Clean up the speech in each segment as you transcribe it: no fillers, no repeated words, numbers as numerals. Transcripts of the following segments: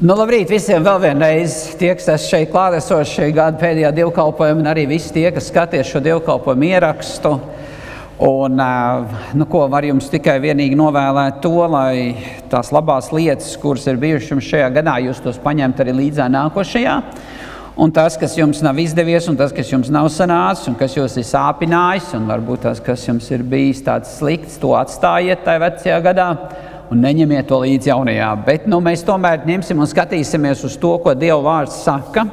Labrīt visiem vēl vienreiz, tie, kas esmu šeit klātesoši šī gada pēdējā dievkalpojuma, un arī visi tie, kas skaties šo dievkalpojumu ierakstu. Un, ko var jums tikai vienīgi novēlēt to, lai tās labās lietas, kuras ir bijušas jums šajā gadā, jūs tos paņemt arī līdzā nākošajā. Un tas, kas jums nav izdevies, un tas, kas jums nav sanācis, un kas jūs ir sāpinājis, un varbūt tas, kas jums ir bijis tāds slikts, to atstājiet tajā vecajā gadā. Un neņemiet to līdz jaunajā, bet mēs tomēr ņemsim un skatīsimies uz to, ko Dieva vārds saka.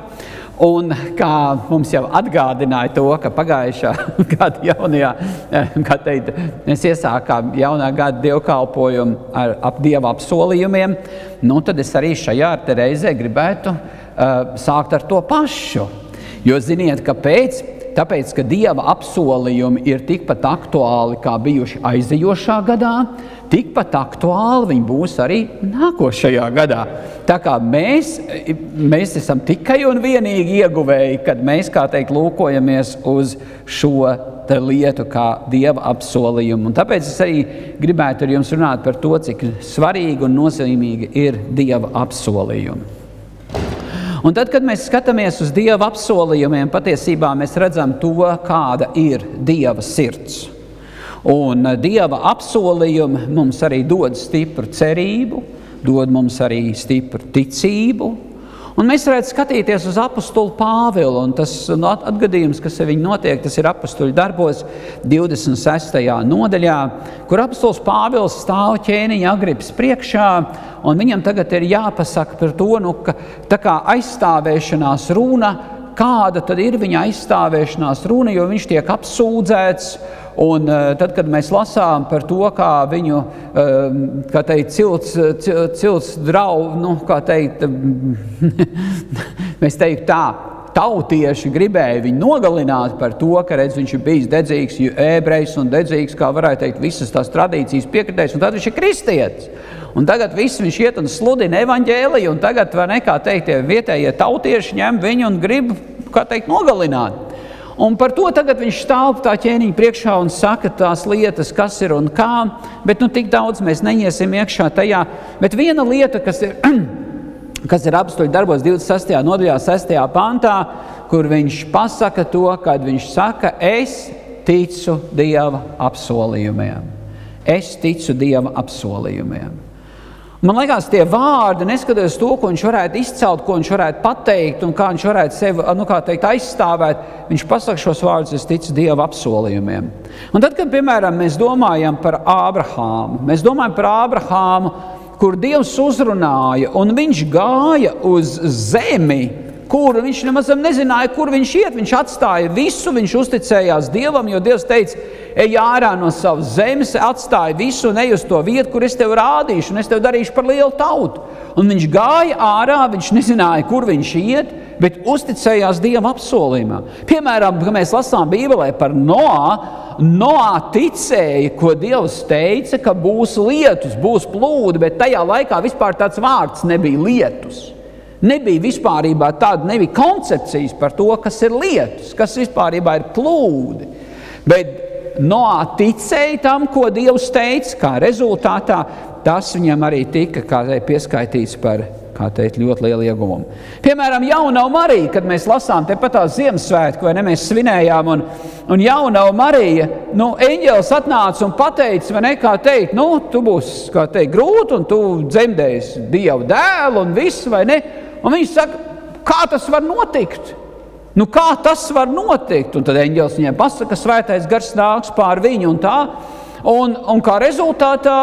Un kā mums jau atgādināja to, ka pagājušā gada jaunajā, kā teikt, mēs iesākām jaunā gada dievkalpojumu ap Dieva apsolījumiem, tad es arī šajā reizē gribētu sākt ar to pašu. Jo ziniet, kāpēc? Tāpēc, ka Dieva apsolījumi ir tikpat aktuāli, kā bijuši aizejošā gadā, tikpat aktuāli viņi būs arī nākošajā gadā. Tā kā mēs esam tikai un vienīgi ieguvēji, kad mēs, kā teikt, lūkojamies uz šo lietu kā Dieva apsolījumu. Un tāpēc es arī gribētu ar jums runāt par to, cik svarīgi un nozīmīgi ir Dieva apsolījumi. Un tad, kad mēs skatāmies uz Dieva apsolījumiem, patiesībā mēs redzam to, kāda ir Dieva sirds. Un Dieva apsolījumi mums arī dod stipru cerību, dod mums arī stipru ticību. Un mēs varētu skatīties uz apostulu Pāvilu, un tas atgadījums, kas ar viņu notiek, tas ir apostuļu darbos 26. nodaļā, kur apostols Pāvils stāv ķēniņa Agripas priekšā, un viņam tagad ir jāpasaka par to, ka tā kā aizstāvēšanās runa, kāda tad ir viņa aizstāvēšanās runa, jo viņš tiek apsūdzēts. Un tad, kad mēs lasām par to, kā viņu, kā teikt, cilts draugu, kā teikt, mēs teikt tā, tautieši gribēja viņu nogalināt par to, ka, redz, viņš ir bijis dedzīgs ebrejs un dedzīgs, kā varētu teikt, visas tās tradīcijas piekritējis, un tad viņš ir kristietis. Un tagad viss viņš iet un sludina evaņģēliju, un tagad, vai ne, kā teikt, tie vietējie tautieši ņem viņu un grib, kā teikt, nogalināt. Un par to tagad viņš stāv tā ķēniņa priekšā un saka tās lietas, kas ir un kā, bet tik daudz mēs neiesim iekšā tajā. Bet viena lieta, kas ir apostuļu darbos 26. nodaļā 6. pantā, kur viņš pasaka to, kad viņš saka, es ticu Dieva apsolījumiem. Es ticu Dieva apsolījumiem. Man liekas, tie vārdi, neskatoties to, ko viņš varētu izcelt, ko viņš varētu pateikt un kā viņš varētu sevi, kā teikt, aizstāvēt, viņš pasaka šos vārdus, es ticu Dieva apsolījumiem. Un tad, kad, piemēram, mēs domājam par Ābrahāmu, kur Dievs uzrunāja, un viņš gāja uz zemi, kur viņš nemaz nezināja, kur viņš iet. Viņš atstāja visu, viņš uzticējās Dievam, jo Dievs teica, ej ārā no savas zemes, atstāja visu un ej uz to vietu, kur es tev rādīšu, un es tev darīšu par lielu tautu. Un viņš gāja ārā, viņš nezināja, kur viņš iet, bet uzticējās Dieva apsolījumā. Piemēram, kad mēs lasām Bībelē par Noā ticēja, ko Dievs teica, ka būs lietus, būs plūdi, bet tajā laikā vispār tāds vārds nebija lietus. Nebija vispārībā tāda, nebija koncepcijas par to, kas ir lietus, kas vispārībā ir plūdi. Bet Noā ticēja tam, ko Dievs teica, kā rezultātā tas viņam arī tika, kā teikt, pieskaitīts par, kā teikt, ļoti lielu ieguvumu. Piemēram, Jaunava Marija, kad mēs lasām tepat tās Ziemassvētku, vai ne, mēs svinējām, un Jaunava Marija, eņģelis atnāca un pateica, vai ne, kā teikt, tu būsi, kā teikt, grūti, un tu dzemdēsi Dieva dēlu un viss, vai ne? Un viņš saka, kā tas var notikt? Kā tas var notikt? Un tad eņģelis viņiem pasaka, svētais gars nāks pār viņu un tā. Un kā rezultātā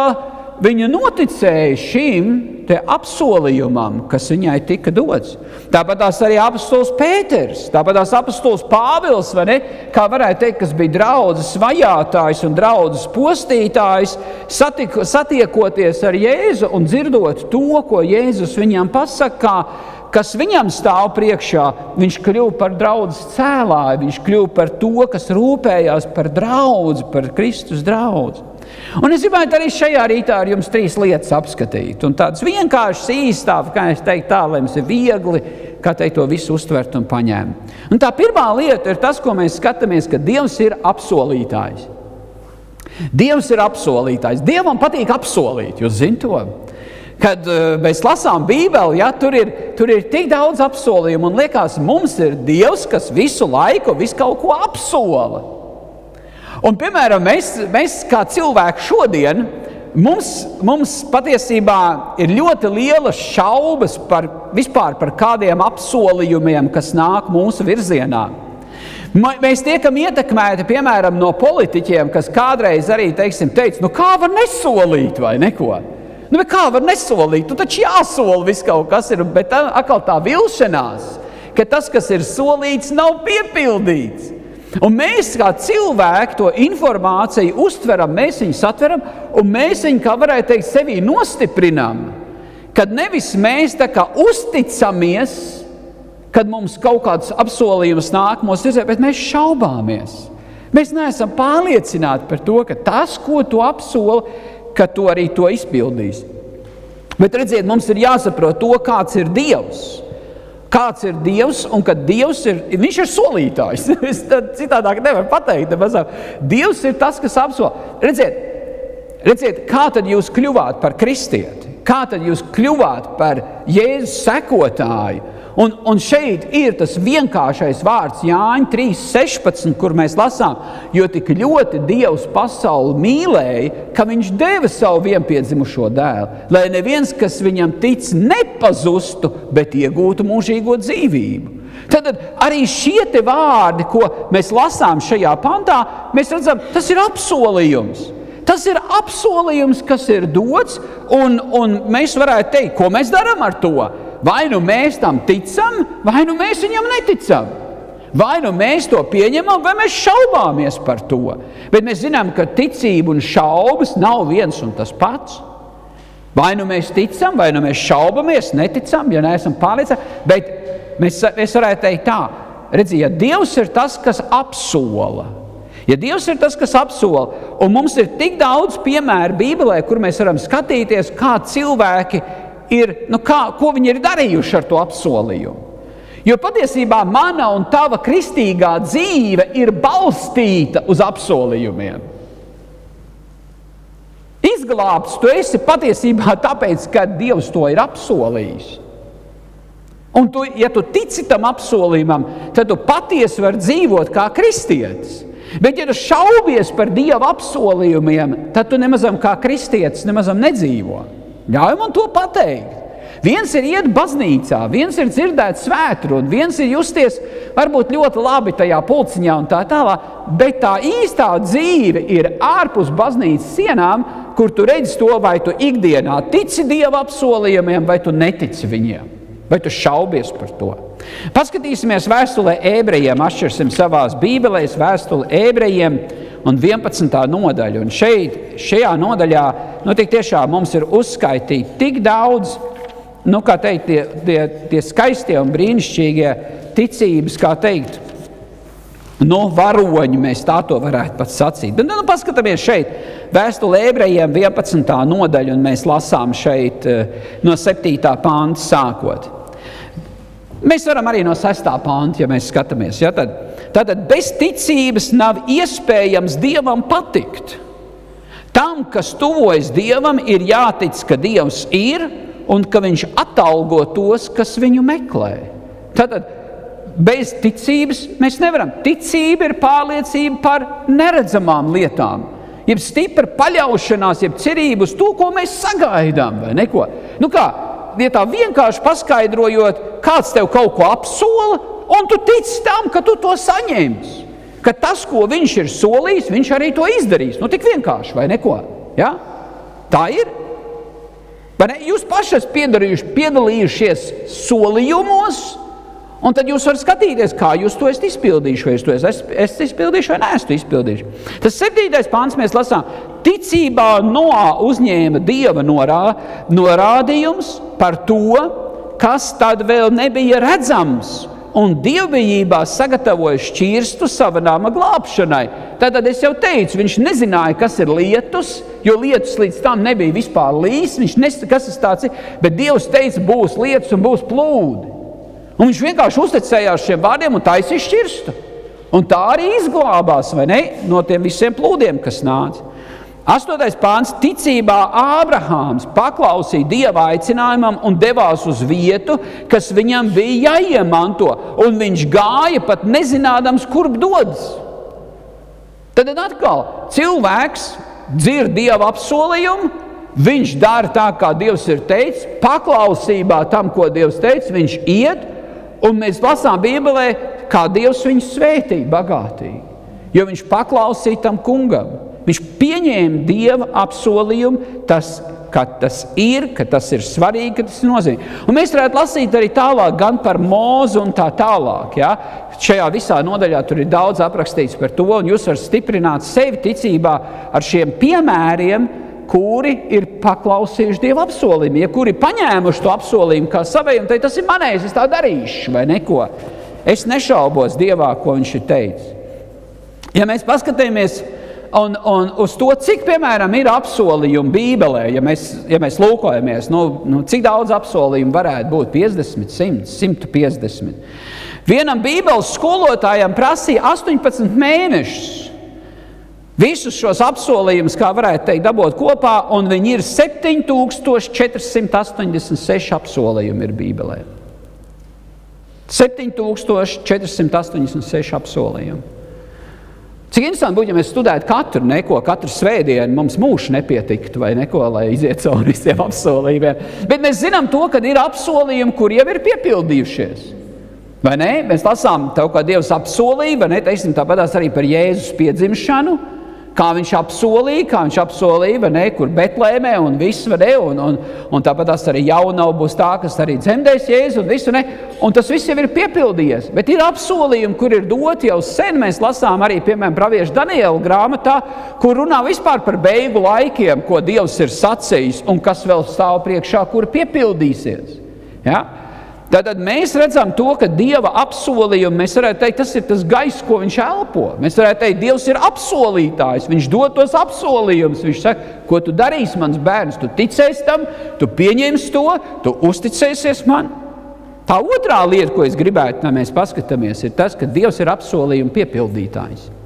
viņa noticēja šim te apsolījumam, kas viņai tika dots. Tāpat tās arī apostols Pēters, tāpat tās apostols Pāvils, vai ne? Kā varētu teikt, kas bija draudzes vajātājs un draudzes postītājs, satiekoties ar Jēzu un dzirdot to, ko Jēzus viņam pasaka, kas viņam stāv priekšā, viņš kļuva par draudzes cēlāju, viņš kļuva par to, kas rūpējās par draudzi, par Kristus draudzi. Un es gribētu arī šajā rītā ar jums 3 lietas apskatīt. Un tāds vienkāršs īstāv, kā es teiktu tā, lai mums ir viegli, kā teikt, to visu uztvert un paņemt. Un tā pirmā lieta ir tas, ko mēs skatāmies, ka Dievs ir apsolītājs. Dievs ir apsolītājs. Dievam patīk apsolīt, jūs zināt to? Kad mēs lasām Bībeli, ja, tur ir tik daudz apsolījumu, un liekas, mums ir Dievs, kas visu laiku visu kaut ko apsola. Un, piemēram, mēs kā cilvēki šodien, mums patiesībā ir ļoti lielas šaubas vispār par kādiem apsolījumiem, kas nāk mūsu virzienā. Mēs tiekam ietekmēti, piemēram, no politiķiem, kas kādreiz arī, teica, kā var nesolīt vai neko? Bet kā var nesolīt? Tu taču jāsola viss kaut kas ir, bet atkal tā vilšanās, ka tas, kas ir solīts, nav piepildīts. Un mēs kā cilvēki to informāciju uztveram, mēs viņu satveram, un mēs viņu, kā varētu teikt, sevī nostiprinām. Kad nevis mēs tā kā uzticamies, kad mums kaut kāds apsolījums nāk mūsu virzē, bet mēs šaubāmies. Mēs neesam pārliecināti par to, ka tas, ko tu apsoli, ka tu arī to izpildīs. Bet redziet, mums ir jāsaprot to, kāds ir Dievs. Kāds ir Dievs, un kad Dievs viņš ir solītājs. Es citādāk nevaru pateikt. Dievs ir tas, kas apsola. Redziet, kā tad jūs kļuvāt par kristieti? Kā tad jūs kļuvāt par Jēzus sekotāju? Un šeit ir tas vienkāršais vārds Jāņa 3:16, kur mēs lasām, jo tik ļoti Dievs pasauli mīlēja, ka viņš deva savu vienpiedzimušo dēlu, lai neviens, kas viņam tic, nepazustu, bet iegūtu mūžīgo dzīvību. Tad arī šie te vārdi, ko mēs lasām šajā pantā, mēs redzam, tas ir apsolījums. Tas ir apsolījums, kas ir dots, un mēs varētu teikt, ko mēs darām ar to? Vai nu mēs tam ticam, vai nu mēs viņam neticam. Vai nu mēs to pieņemam, vai mēs šaubāmies par to. Bet mēs zinām, ka ticība un šaubas nav viens un tas pats. Vai nu mēs ticam, vai nu mēs šaubamies, neticam, ja neesam pārliecināti. Bet mēs varētu teikt tā, redzi, ja Dievs ir tas, kas apsola, ja Dievs ir tas, kas apsola, un mums ir tik daudz piemēru Bībelē, kur mēs varam skatīties, kā cilvēki ir, ko viņi ir darījuši ar to apsolījumu. Jo patiesībā mana un tava kristīgā dzīve ir balstīta uz apsolījumiem. Izglābts tu esi patiesībā tāpēc, ka Dievs to ir apsolījis. Un ja tu tici tam apsolījumam, tad tu patiesi vari dzīvot kā kristietis. Bet ja tu šaubies par Dieva apsolījumiem, tad tu nemazam kā kristietis nemazam nedzīvo. Ļauj man to pateikt. Viens ir iet baznīcā, viens ir dzirdēt svētrunu, viens ir justies varbūt ļoti labi tajā pulciņā un tā tālāk, bet tā īstā dzīve ir ārpus baznīcas sienām, kur tu redzi to, vai tu ikdienā tici Dieva apsolījumiem, vai tu netici viņiem, vai tu šaubies par to. Paskatīsimies vēstulē Ebrejiem, atšķirsim savās bībelēs vēstuli Ebrejiem un 11. nodaļu. Un šajā nodaļā, tik tiešām mums ir uzskaitīti tik daudz, kā teikt, tie skaistie un brīnišķīgie ticības, kā teikt, varoņi, mēs tā to varētu pat sacīt. Bet paskatāmies šeit, vēstule Ebrejiem 11. nodaļu, un mēs lasām šeit no 7. panta sākot. Mēs varam arī no 6. panta, ja mēs skatāmies. Ja, tātad bez ticības nav iespējams Dievam patikt. Tam, kas tuvojas Dievam, ir jātic, ka Dievs ir un ka viņš atalgo tos, kas viņu meklē. Tātad bez ticības mēs nevaram. Ticība ir pārliecība par neredzamām lietām. Jeb stipra paļaušanās, jeb cerība uz to, ko mēs sagaidām, vai neko. Ja tā vienkārši paskaidrojot, kāds tev kaut ko apsola, un tu tici tam, ka tu to saņemsi. Ka tas, ko viņš ir solījis, viņš arī to izdarīs. Tik vienkārši, vai neko? Ja? Tā ir. Jūs paši esat piedalījušies solījumos, un tad jūs varat skatīties, kā jūs to esat izpildījuši, vai jūs to esat izpildījuši, vai neesat izpildījuši. Tas 7. pants mēs lasām. Ticībā Noā uzņēma Dieva norādījums par to, kas tad vēl nebija redzams, un dievbijībā sagatavoja šķirstu sava nama glābšanai. Tātad es jau teicu, viņš nezināja, kas ir lietus, jo lietus līdz tam nebija vispār līs, viņš nezināja, kas tas tāds ir, bet Dievs teica, būs lietus un būs plūdi. Un viņš vienkārši uzticējās šiem vārdiem un taisīja šķirstu. Un tā arī izglābās, vai ne, no tiem visiem plūdiem, kas nāca. 8. pāns. Ticībā Ābrahāms paklausīja Dieva aicinājumam un devās uz vietu, kas viņam bija jāiemanto, un viņš gāja pat nezinādams, kurp dodas. Tad atkal cilvēks dzird Dieva apsolījumu, viņš dara tā, kā Dievs ir teicis, paklausībā tam, ko Dievs teica, viņš iet, un mēs lasām Bībelē, kā Dievs viņu svētīja bagātīgi, jo viņš paklausīja tam kungam. Viņš pieņēma Dieva apsolījumu, ka tas ir svarīgi, ka tas ir nozīmīgi. Un mēs varētu lasīt arī tālāk gan par Mūzu un tā tālāk. Ja? Šajā visā nodaļā tur ir daudz aprakstīts par to, un jūs varat stiprināt sevi ticībā ar šiem piemēriem, kuri ir paklausījuši Dieva apsolījumu, ja kuri paņēmuši to apsolījumu kā savējiem, tad tas ir manējs, es tā darīšu, vai neko. Es nešaubos Dievā, ko viņš ir teicis. Ja mēs paskatāmies un uz to, cik, piemēram, ir apsolījumi Bībelē, ja mēs lūkojamies, cik daudz apsolījumu varētu būt? 50, 100, 150. Vienam Bībeles skolotājam prasīja 18 mēnešus. Visus šos apsolījumus, kā varētu teikt, dabūt kopā, un viņi ir 7486 apsolījumi ir Bībelē. 7486 apsolījumi. Cik interesanti būtu, ja mēs studētu katru svētdienu, mums mūžs nepietiktu vai neko, lai iziet cauri visiem apsolījumiem. Bet mēs zinām to, ka ir apsolījumi, kur jau ir piepildījušies. Vai ne? Mēs lasām tev, kā Dievs apsolīja, vai ne? Teiksim tāpatās arī par Jēzus piedzimšanu, kā viņš apsolīja, vai ne? Kur Betlēmē un viss, vai ne? Un tāpatās arī jaunava būs tā, kas arī dzemdēs Jēzu un visu, ne? Un tas viss jau ir piepildījies. Bet ir apsolījumi, kur ir doti jau sen. Mēs lasām arī, piemēram, pravieša Daniela grāmatā, kur runā vispār par beigu laikiem, ko Dievs ir sacījis un kas vēl stāv priekšā, kur piepildīsies. Ja? Tātad mēs redzam to, ka Dieva apsolījumi, mēs varētu teikt, tas ir tas gaiss, ko viņš elpo. Mēs varētu teikt, Dievs ir apsolītājs, viņš dod tos apsolījumus. Viņš saka, ko tu darīsi, mans bērns, tu ticēsi tam, tu pieņemsi to, tu uzticēsies man. Tā otrā lieta, ko es gribētu, lai mēs paskatāmies, ir tas, ka Dievs ir apsolījuma piepildītājs.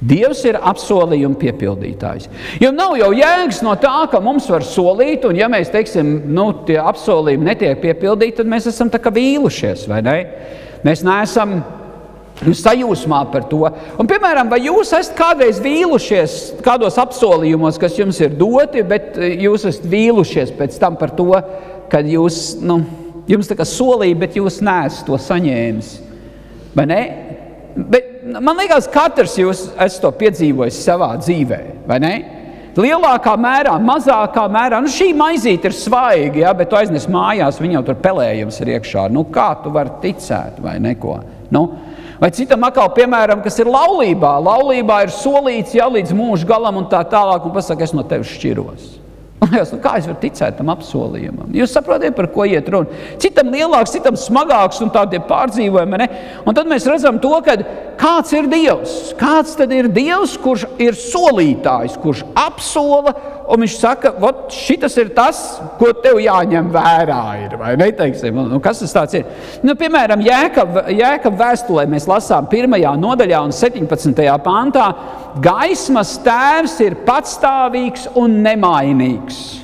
Dievs ir apsolījuma piepildītājs. Jo nav jau jēgas no tā, ka mums var solīt, un ja mēs, teiksim, tie apsolījumi netiek piepildīti, tad mēs esam tā kā vīlušies, vai ne? Mēs neesam sajūsmā par to. Un, piemēram, vai jūs esat kādreiz vīlušies kādos apsolījumos, kas jums ir doti, bet jūs esat vīlušies pēc tam par to, kad jūs, jums tā kā solīja, bet jūs neesat to saņēmis, vai ne? Bet man liekas, katrs jūs esat to piedzīvojis savā dzīvē, vai ne? Lielākā mērā, mazākā mērā. Šī maizīte ir svaiga, ja, bet tu aiznes mājās, viņa jau tur pelējums ir iekšā. Kā tu vari ticēt vai neko? Vai citam atkal, piemēram, kas ir laulībā. Laulībā ir solīts, ja, līdz mūža galam un tā tālāk, un pasaka, es no tevis šķiros. Kā es varu ticēt tam apsolījumam? Jūs saprotiet, par ko iet runa? Citam lielāks, citam smagāks un tādie pārdzīvojumi, ne? Un tad mēs redzam to, ka kāds ir Dievs? Kāds tad ir Dievs, kurš ir solītājs, kurš apsola, un viņš saka, šitas ir tas, ko tev jāņem vērā ir, vai ne, teiksim? Un kas tas tāds ir? Piemēram, Jēkab vēstulē mēs lasām 1. nodaļā un 17. pantā, gaismas tēvs ir patstāvīgs un nemainīgs.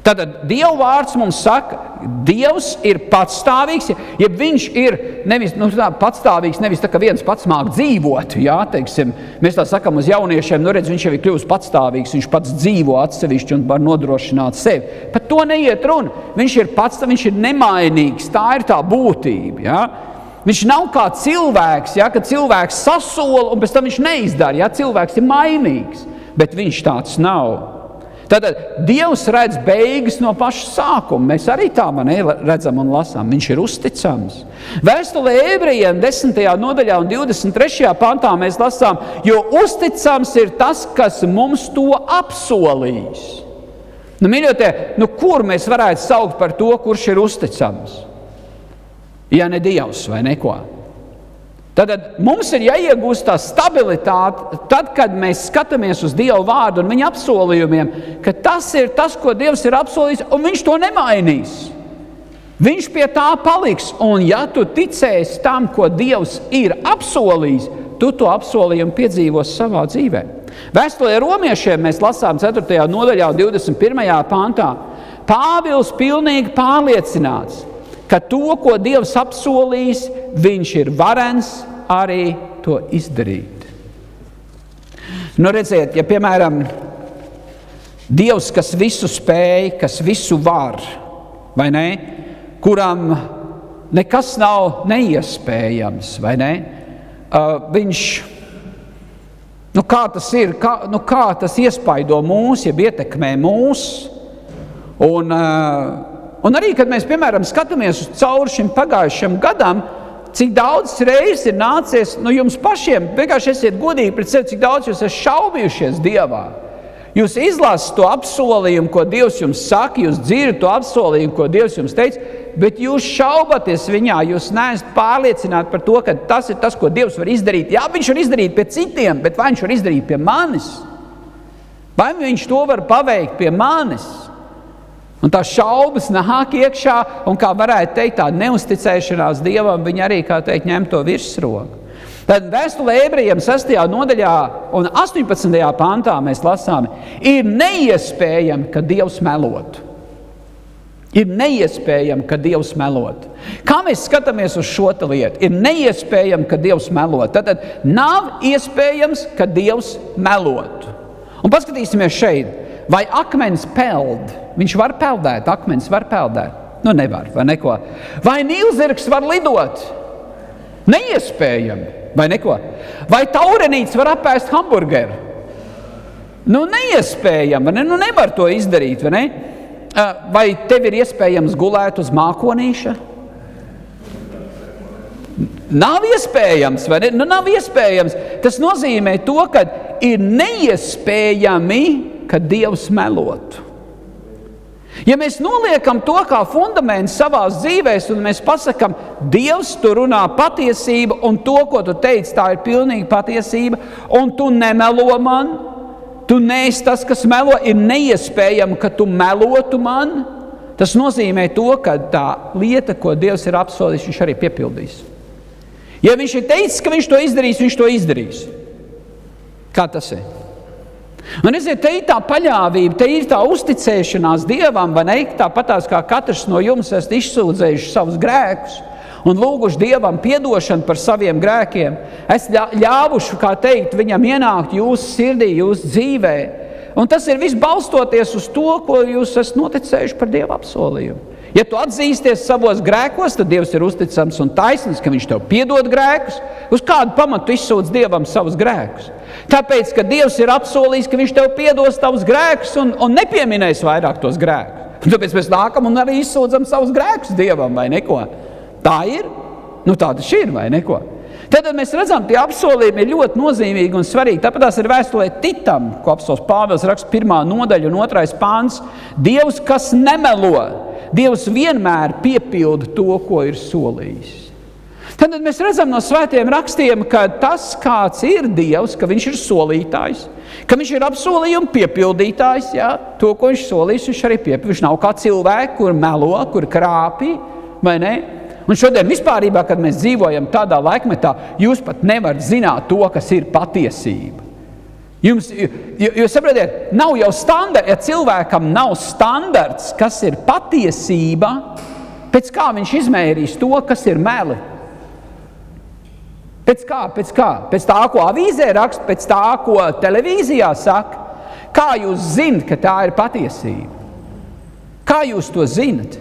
Tātad Dieva vārds mums saka, Dievs ir patstāvīgs, ja viņš ir nevis patstāvīgs, nevis tā, ka viens pats māk dzīvot, jā, teiksim, mēs tā sakam uz jauniešiem, redz, viņš jau ir kļuvis patstāvīgs, viņš pats dzīvo atsevišķi un var nodrošināt sevi. Par to neiet runa. Viņš ir nemainīgs, tā ir tā būtība, jā. Viņš nav kā cilvēks, ja, kad cilvēks sasola un pēc tam viņš neizdara, ja, cilvēks ir mainīgs, bet viņš tāds nav. Tātad Dievs redz beigas no paša sākuma. Mēs arī tā redzam un lasām. Viņš ir uzticams. Vēstulē Ebrejiem 10. nodaļā un 23. pantā mēs lasām, jo uzticams ir tas, kas mums to apsolījis. Mīļotie, kur mēs varētu saukt par to, kurš ir uzticams? Ja ne Dievs vai neko. Tad mums ir jāiegūst tā stabilitāte, tad, kad mēs skatāmies uz Dieva vārdu un viņa apsolījumiem, ka tas ir tas, ko Dievs ir apsolījis, un viņš to nemainīs. Viņš pie tā paliks, un ja tu ticēsi tam, ko Dievs ir apsolījis, tu to apsolījumu piedzīvos savā dzīvē. Vēstulē romiešiem mēs lasām 4. nodaļā 21. pantā. Pāvils pilnīgi pārliecināts, ka to, ko Dievs apsolījis, viņš ir varens arī to izdarīt. Nu redziet, ja piemēram Dievs, kas visu spēj, kas visu var, vai ne, kuram nekas nav neiespējams, vai ne, viņš, kā tas ir, kā tas iespaido mūs, ja ietekmē mūs, un arī, kad mēs, piemēram, skatāmies cauri šim pagājušam gadam, cik daudz reizes ir nācies, jums pašiem, vienkārši esiet godīgi pret sevi, cik daudz jūs esat šaubījušies Dievā. Jūs izlasat to apsolījumu, ko Dievs jums saka, jūs dzirdat to apsolījumu, ko Dievs jums teica, bet jūs šaubaties viņā, jūs neesat pārliecināti par to, ka tas ir tas, ko Dievs var izdarīt. Jā, viņš var izdarīt pie citiem, bet vai viņš var izdarīt pie manis? Vai viņš to var paveikt pie manis? Un tās šaubas nāk iekšā, un kā varētu teikt, tā neusticēšanās Dievam, viņa arī, kā teikt, ņem to virsroku. Tad vēstulē ebrejiem 6. nodaļā un 18. pantā mēs lasām, ir neiespējami, ka Dievs melotu. Ir neiespējami, ka Dievs melotu. Kā mēs skatāmies uz šo lietu? Ir neiespējami, ka Dievs melotu. Tad nav iespējams, ka Dievs melotu. Un paskatīsimies šeit, vai akmens peld? Viņš var peldēt, akmens var peldēt. Nevar, vai neko. Vai nīlzirgs var lidot? Neiespējami. Vai neko? Vai taurenīts var apēst hamburgeru? Neiespējami, nevar to izdarīt, vai ne? Vai tev ir iespējams gulēt uz mākonīša? Nav iespējams, vai ne? Nav iespējams. Tas nozīmē to, ka ir neiespējami, ka Dievs melotu. Ja mēs noliekam to kā fundamentu savās dzīvēs un mēs pasakam, Dievs, tu runā patiesību un to, ko tu teici, tā ir pilnīgi patiesība un tu nemelo man, tu neesi tas, kas melo, ir neiespējami, ka tu melotu man, tas nozīmē to, ka tā lieta, ko Dievs ir apsolījis, viņš arī piepildīs. Ja viņš ir teicis, ka viņš to izdarīs. Kā tas ir? Un redziet, te ir tā paļāvība, te ir tā uzticēšanās Dievam, vai ne? Tāpatās kā katrs no jums esat izsūdzējuši savus grēkus un lūguši Dievam piedošanu par saviem grēkiem. Es ļāvuši, kā teikt, viņam ienākt jūsu sirdī, jūsu dzīvē. Un tas ir viss balstoties uz to, ko jūs esat noticējuši par Dieva apsolījumu. Ja tu atzīsties savos grēkos, tad Dievs ir uzticams un taisnīgs, ka viņš tev piedod grēkus. Uz kādu pamatu izsūdz Dievam savus grēkus? Tāpēc, ka Dievs ir apsolījis, ka viņš tev piedos tavus grēkus un nepieminēs vairāk tos grēkus. Un tāpēc mēs nākam un arī izsūdzam savus grēkus Dievam, vai neko? Tā ir? Tā tas ir, vai neko? Tad mēs redzam, tie apsolījumi ir ļoti nozīmīgi un svarīgi. Tāpēc tās ir vēstulē Titam, ko apostols Pāvils raksta 1. nodaļa un 2. pāns. Dievs, kas nemelo, Dievs vienmēr piepilda to, ko ir solījis. Tad mēs redzam no svētiem rakstiem, ka tas, kāds ir Dievs, ka viņš ir solītājs, ka viņš ir apsolījuma piepildītājs, jā, to, ko viņš solījis, viņš arī piepilda. Viņš nav kā cilvēki, kur melo, kur krāpī, vai ne? Un šodien vispārībā, kad mēs dzīvojam tādā laikmetā, jūs pat nevarat zināt to, kas ir patiesība. Jūs saprotiet, nav jau standarts, ja cilvēkam nav standarts, kas ir patiesība, pēc kā viņš izmērīs to, kas ir meli. Pēc kā? Pēc tā, ko avīzē raksta, pēc tā, ko televīzijā saka. Kā jūs zinat, ka tā ir patiesība? Kā jūs to zinat?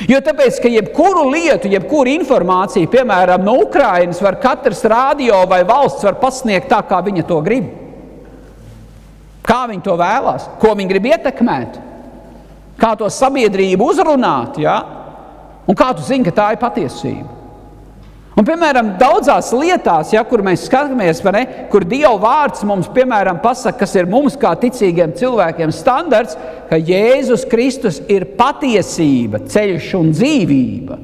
Jo tāpēc, ka jebkuru lietu, jebkuru informāciju, piemēram, no Ukrainas, var katrs radio vai valsts var pasniegt tā, kā viņa to grib. Kā viņi to vēlās, ko viņi grib ietekmēt, kā to sabiedrību uzrunāt, ja? Un kā tu zini, ka tā ir patiesība. Un, piemēram, daudzās lietās, ja, kur mēs skatāmies, vai ne, kur Dieva vārds mums, piemēram, pasaka, kas ir mums kā ticīgiem cilvēkiem standarts, ka Jēzus Kristus ir patiesība, ceļš un dzīvība.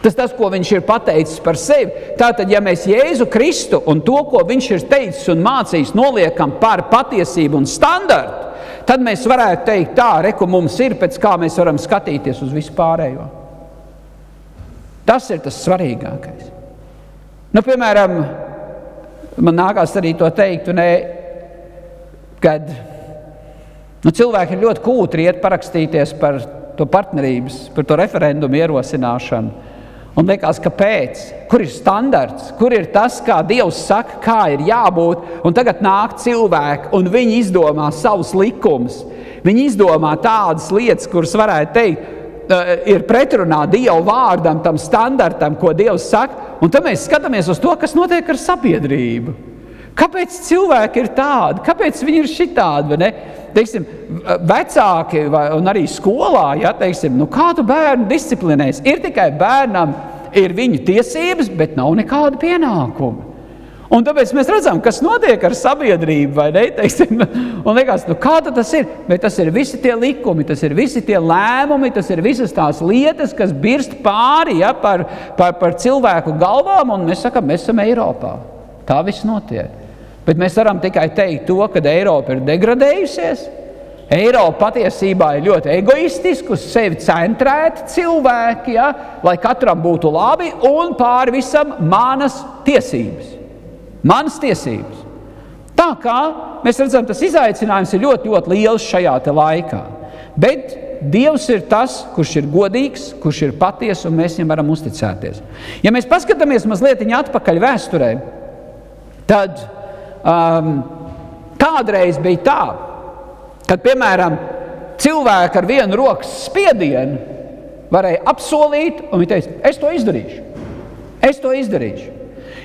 Tas, ko viņš ir pateicis par sevi. Tātad, ja mēs Jēzu Kristu un to, ko viņš ir teicis un mācījis, noliekam par patiesību un standartu, tad mēs varētu teikt tā, reku mums ir, pēc kā mēs varam skatīties uz visu pārējo. Tas ir tas svarīgākais. Piemēram, man nākās arī to teikt, kad cilvēki ir ļoti kūtri iet parakstīties par to partnerības, par to referendumu ierosināšanu. Un liekas, kāpēc? Kur ir standarts? Kur ir tas, kā Dievs saka, kā ir jābūt? Un tagad nāk cilvēki, un viņi izdomā savus likumus. Viņi izdomā tādas lietas, kuras varētu teikt, ir pretrunā Dieva vārdam, tam standartam, ko Dievs saka. Un tad mēs skatāmies uz to, kas notiek ar sabiedrību. Kāpēc cilvēki ir tādi? Kāpēc viņi ir šitādi, vai ne? Teiksim, vecāki un arī skolā, ja, teiksim, kā tu bērnu disciplinēs? Ir tikai bērnam, ir viņu tiesības, bet nav nekāda pienākuma. Un tāpēc mēs redzam, kas notiek ar sabiedrību, vai ne? Teiksim, un liekas, kā tas ir? Bet tas ir visi tie likumi, tas ir visi tie lēmumi, tas ir visas tās lietas, kas birst pāri, ja, par cilvēku galvām, un mēs sakam, mēs esam Eiropā. Tā viss notiek. Bet mēs varam tikai teikt to, ka Eiropa ir degradējusies. Eiropa patiesībā ir ļoti egoistiski, uz sevi centrēti cilvēki, ja, lai katram būtu labi, un pāri visam manas tiesības. Manas tiesības. Tā kā mēs redzam, tas izaicinājums ir ļoti, ļoti liels šajā te laikā. Bet Dievs ir tas, kurš ir godīgs, kurš ir patiess, un mēs viņam varam uzticēties. Ja mēs paskatāmies mazliet atpakaļ vēsturē, tad kādreiz bija tā, kad, piemēram, cilvēki ar vienu rokas spiedienu varēja apsolīt, un viņi teica, es to izdarīšu.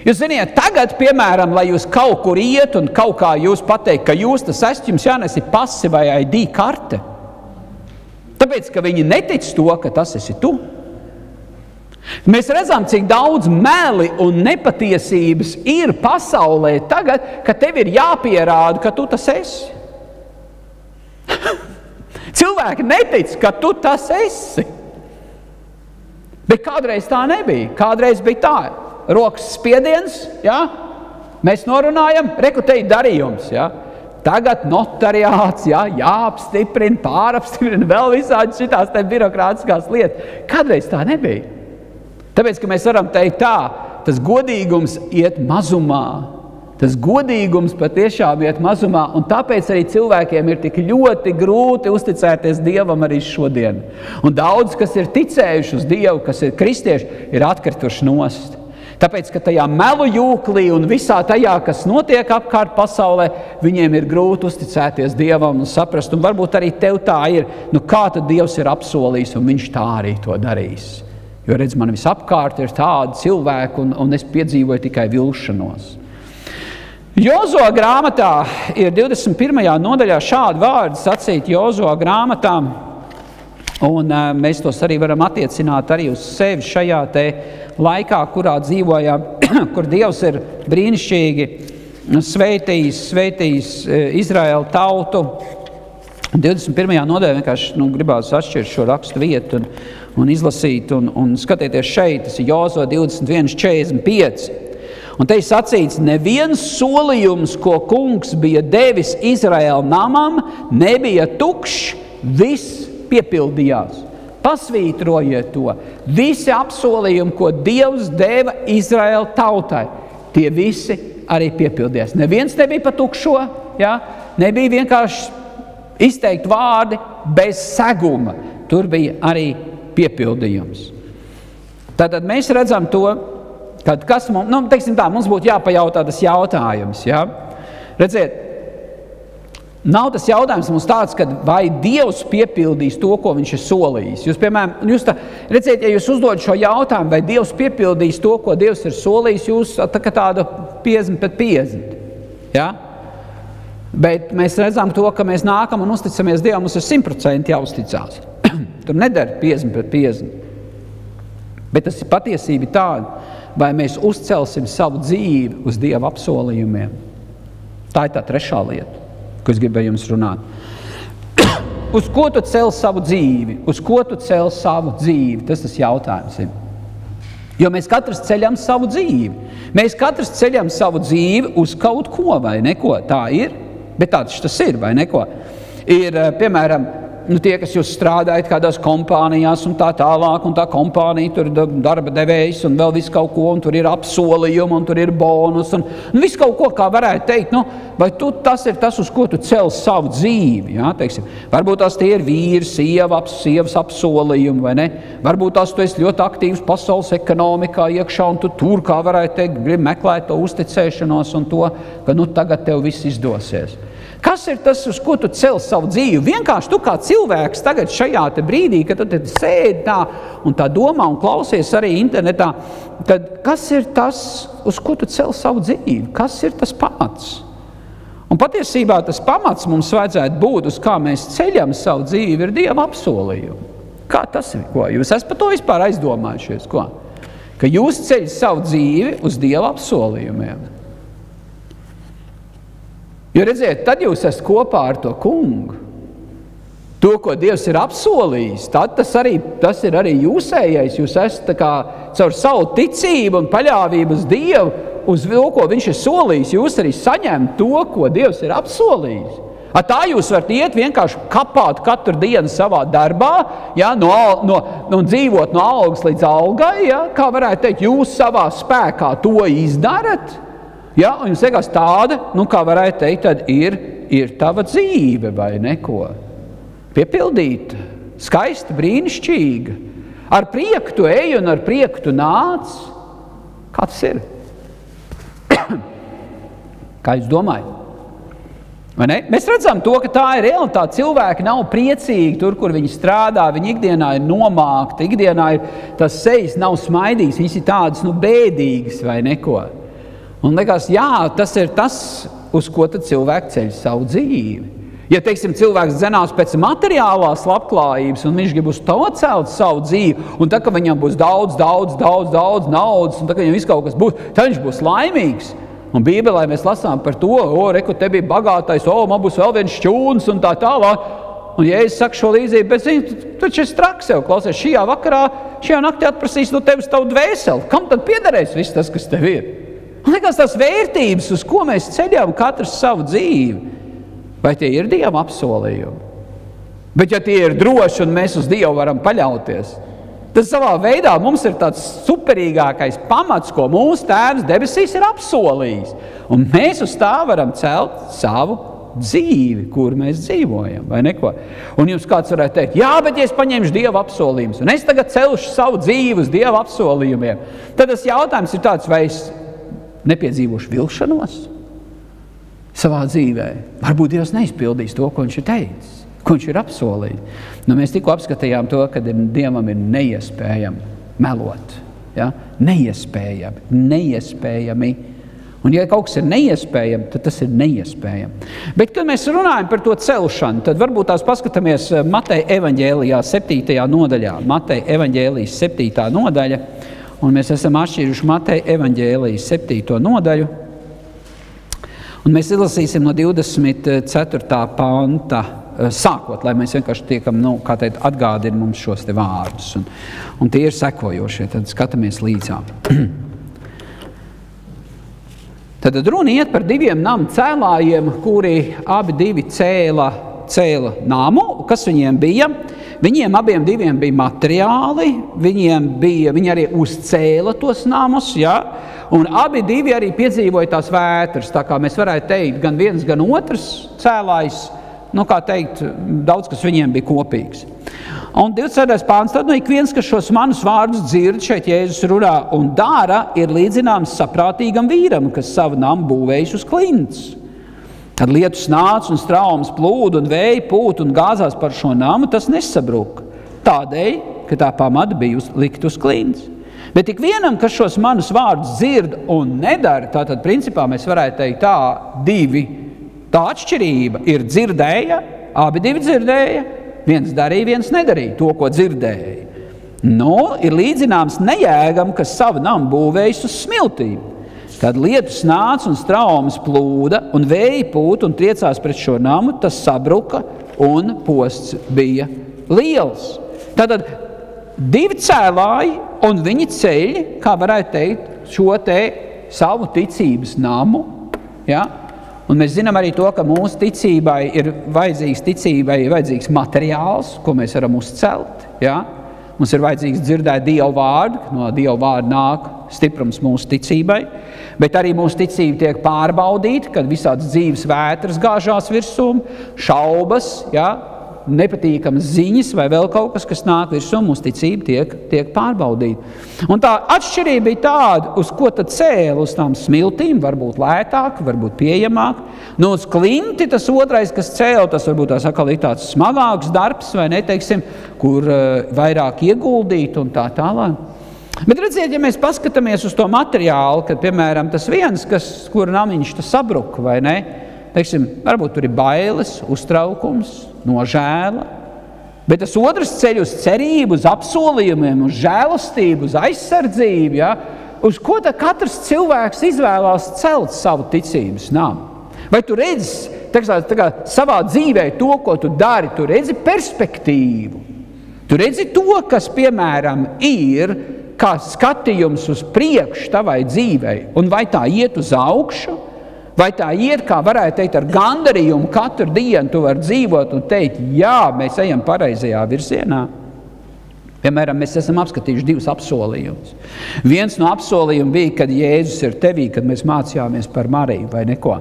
Jūs ziniet, tagad, piemēram, lai jūs kaut kur iet un kaut kā jūs pateikt, ka jūs tas esat, jums jānes ir pasi vai ID karte. Tāpēc, ka viņi netic to, ka tas esi tu. Mēs redzam, cik daudz meli un nepatiesības ir pasaulē tagad, ka tev ir jāpierāda, ka tu tas esi. Cilvēki netic, ka tu tas esi. Bet kādreiz tā nebija. Kādreiz bija tā. Rokas spiediens, ja? Mēs norunājam, reku te ir darījums, ja? Tagad notariāts, ja? Jāapstiprina, pārapstiprina, vēl visādi šitās te birokrātiskās lietas. Kādreiz tā nebija. Tāpēc, ka mēs varam teikt tā, tas godīgums iet mazumā. Tas godīgums patiešām iet mazumā, un tāpēc arī cilvēkiem ir tik ļoti grūti uzticēties Dievam arī šodien. Un daudz, kas ir ticējuši uz Dievu, kas ir kristieši, ir atkrituši nost. Tāpēc, ka tajā melu jūklī un visā tajā, kas notiek apkārt pasaulē, viņiem ir grūti uzticēties Dievam un saprast, un varbūt arī tev tā ir, kā tad Dievs ir apsolījis, un viņš tā arī to darīs. Jo, redz, man visapkārt ir tādi cilvēki, un es piedzīvoju tikai vilšanos. Jozuā grāmatā ir 21. nodaļā šādi vārdi sacīt Jozuā grāmatā, un mēs tos arī varam attiecināt arī uz sevi šajā te laikā, kurā dzīvojam, kur Dievs ir brīnišķīgi sveitījis Izraēlu tautu. 21. nodaļā vienkārši gribās atšķirt šo rakstu vietu un izlasīt, un skatieties šeit, tas ir Jozuā 21:45. Un te ir sacīts, neviens solījums, ko kungs bija devis Izraēla namam, nebija tukšs, viss piepildījās. Pasvītrojiet to. Visi apsolījumi, ko Dievs deva Izraēla tautai, tie visi arī piepildījās. Neviens nebija pa tukšo, ja? Nebija vienkārši izteikt vārdi bez seguma. Tur bija arī piepildījums. Tātad mēs redzam to, kad kas mums, teiksim tā, mums būtu jāpajautā tas jautājums, ja? Redziet, nav tas jautājums mums tāds, kad vai Dievs piepildīs to, ko viņš ir solījis. Jūs, piemēram, redziet, ja jūs uzdod šo jautājumu, vai Dievs piepildīs to, ko Dievs ir solījis, jūs tāda 50/50, ja? Bet mēs redzam to, ka mēs nākam un uzticamies Dievam, mums ir 100% jāuzticās. Tur nedara 50/50. Bet tas ir patiesība tāda, vai mēs uzcelsim savu dzīvi uz Dieva apsolījumiem. Tā ir tā trešā lieta, ko es gribēju jums runāt. Uz ko tu cel savu dzīvi? Uz ko tu cel savu dzīvi? Tas jautājums ir. Jo mēs katrs ceļam savu dzīvi. Mēs katrs ceļam savu dzīvi uz kaut ko vai neko. Tā ir, bet tāds tas ir vai neko. Ir, piemēram, tie, kas jūs strādājat kādās kompānijās un tā tālāk, un tā kompānija tur darba devējs un vēl visu kaut ko, un tur ir apsolījumi, un tur ir bonus, un visu kaut ko, kā varētu teikt, vai tas ir tas, uz ko tu cel savu dzīvi, jā, teiksim. Varbūt tas tie ir vīri, sievas apsolījumi, vai ne? Varbūt tas tu esi ļoti aktīvs pasaules ekonomikā iekšā, un tu tur, kā varētu teikt, gribi meklēt to uzticēšanos un to, ka tagad tev viss izdosies. Kas ir tas, uz ko tu cel savu dzīvi? Vienkārši tu kā cilvēks tagad šajā te brīdī, kad tu sēdi tā un tā domā un klausies arī internetā, tad kas ir tas, uz ko tu cel savu dzīvi? Kas ir tas pamats? Un patiesībā tas pamats mums vajadzētu būt, uz kā mēs ceļam savu dzīvi, ir Dieva apsolījumi. Kā tas ir? Ko? Jūs esat par to vispār aizdomājušies? Ko? Ka jūs ceļat savu dzīvi uz Dieva apsolījumiem. Jo redziet, tad jūs esat kopā ar to kungu. To, ko Dievs ir apsolījis, tad tas ir arī jūsējais. Jūs esat tā kā caur savu ticību un paļāvību uz Dievu, uz to, ko viņš ir solījis, jūs arī saņemat to, ko Dievs ir apsolījis. Tā jūs varat iet vienkārši kapāt katru dienu savā darbā, ja, un dzīvot no algas līdz algai, ja, kā varētu teikt, jūs savā spēkā to izdarat. Ja, un jums liekas tāda, kā varētu teikt, tad ir tava dzīve vai neko. Piepildīta, skaista, brīnišķīga. Ar prieku tu ej un ar prieku tu nāc. Kā tas ir? Kā jūs domājat? Vai ne? Mēs redzam to, ka tā ir realitāte. Cilvēki nav priecīgi tur, kur viņi strādā. Viņi ikdienā ir nomākti, ikdienā ir tas sejas nav smaidīgs. Viņas ir tādas bēdīgas vai neko. Un liekas, jā, tas ir tas, uz ko tad cilvēki ceļ savu dzīvi. Ja, teiksim, cilvēks dzenās pēc materiālās labklājības, un viņš grib uz to celt savu dzīvi, un tad, kad viņam būs daudz naudas, un tad, kad viņam viss kaut kas būs, tad viņš būs laimīgs. Un Bībelē mēs lasām par to, reku, te bija bagātais, man būs vēl viens šķūns, un tā tālāk. Un Jēzus saka šo līdzību, bet zini, tu taču esi traks jau, klausies, šajā naktī atprasīs no tevis tavu dvēseli. Kam tad piederēs viss tas, kas tev ir? Man liekas, tās vērtības, uz ko mēs ceļam katrs savu dzīvi, vai tie ir Dieva apsolījumi? Bet ja tie ir droši un mēs uz Dievu varam paļauties, tad savā veidā mums ir tāds superīgākais pamats, ko mūsu Tēvs debesīs ir apsolījis. Un mēs uz tā varam celt savu dzīvi, kur mēs dzīvojam, vai neko. Un jums kāds varētu teikt, jā, bet ja es paņemšu Dieva apsolījumus, un es tagad celšu savu dzīvi uz Dieva apsolījumiem, tad tas jautājums ir tāds, vai es nepiedzīvošu vilšanos savā dzīvē. Varbūt Dievs neizpildīs to, ko viņš ir teicis, ko viņš ir apsolījis. Mēs tikko apskatījām to, ka Dievam ir neiespējami melot. Ja? Neiespējami. Un ja kaut kas ir neiespējami, tad tas ir neiespējami. Bet, kad mēs runājam par to celšanu, tad varbūt tās paskatāmies Mateja evaņģēlijā 7. nodaļā. Mateja evaņģēlijas 7. nodaļa. Un mēs esam atšķīruši Mateja evaņģēlijas 7. nodaļu. Un mēs izlasīsim no 24. panta sākot, lai mēs vienkārši tiekam, kā teikt, atgādina mums šos te vārdus. Un tie ir sekojošie, tad skatāmies līdzām. Tad runa iet par 2 namu cēlājiem, kuri abi divi cēla namu. Kas viņiem bija? Viņiem abiem diviem bija materiāli, viņi arī uzcēla tos namus, ja? Un abi divi arī piedzīvoja tās vētras, tā kā mēs varētu teikt, gan viens, gan otrs cēlājs, kā teikt, daudz, kas viņiem bija kopīgs. Un 24. pāns, tad ik viens, kas šos manus vārdus dzird, šeit Jēzus runā un dara, ir līdzināms saprātīgam vīram, kas savu namu būvējis uz klints. Kad lietus nāca un straums plūda un vēja pūt un gāzās par šo namu, tas nesabruka. Tādēļ, ka tā pamata bija likt uz klints. Bet tik vienam, kas šos manus vārdus dzird un nedara, tātad principā mēs varētu teikt tā atšķirība ir dzirdēja, abi divi dzirdēja, viens darīja, viens nedarīja to, ko dzirdēja. Ir līdzināms nejēgam, kas savu namu būvējis uz smiltīm. Kad lietus nāca un straumes plūda un vēja pūt un triecās pret šo namu, tas sabruka un posts bija liels. Tātad 2 cēlāji un viņi ceļ, kā varētu teikt, šo te savu ticības namu, ja? Un mēs zinām arī to, ka mūsu ticībai ir vajadzīgs materiāls, ko mēs varam uzcelt. Ja? Mums ir vajadzīgs dzirdēt Dievu vārdu, no Dievu vārdu nāk stiprums mūsu ticībai, bet arī mūsu ticība tiek pārbaudīta, kad visādas dzīves vētras gāžās virsūm, šaubas, ja? Nepatīkamas ziņas vai vēl kaut kas nāk virsū, mūsu ticība tiek pārbaudīta. Un tā atšķirība bija tāda, uz ko tad cēla, uz tām smiltīm, varbūt lētāk, varbūt pieejamāk. Nu, uz klinti tas otrais, kas cēla, tas varbūt tās atkal ir tāds smagāks darbs, vai ne, teiksim, kur vairāk ieguldīt un tā tālāk. Bet redziet, ja mēs paskatāmies uz to materiālu, kad, piemēram, tas viens, kura namiņš tas sabruka, vai ne, teiksim, varbūt tur ir bailes, uztraukums, nožēla, bet tas otrs ceļ uz cerību, uz apsolījumiem, uz žēlastību, uz aizsardzību, ja? Uz ko tad katrs cilvēks izvēlās celt savu ticības namu? Vai tu redzi savā dzīvē to, ko tu dari, tu redzi perspektīvu, tu redzi to, kas, piemēram, ir kā skatījums uz priekšu tavai dzīvei, un vai tā iet uz augšu, vai tā iet, kā varētu teikt, ar gandarījumu katru dienu tu vari dzīvot un teikt, jā, mēs ejam pareizajā virzienā. Piemēram, mēs esam apskatījuši 2 apsolījumus. Viens no apsolījumiem bija, kad Jēzus ir tevī, kad mēs mācījāmies par Mariju vai neko.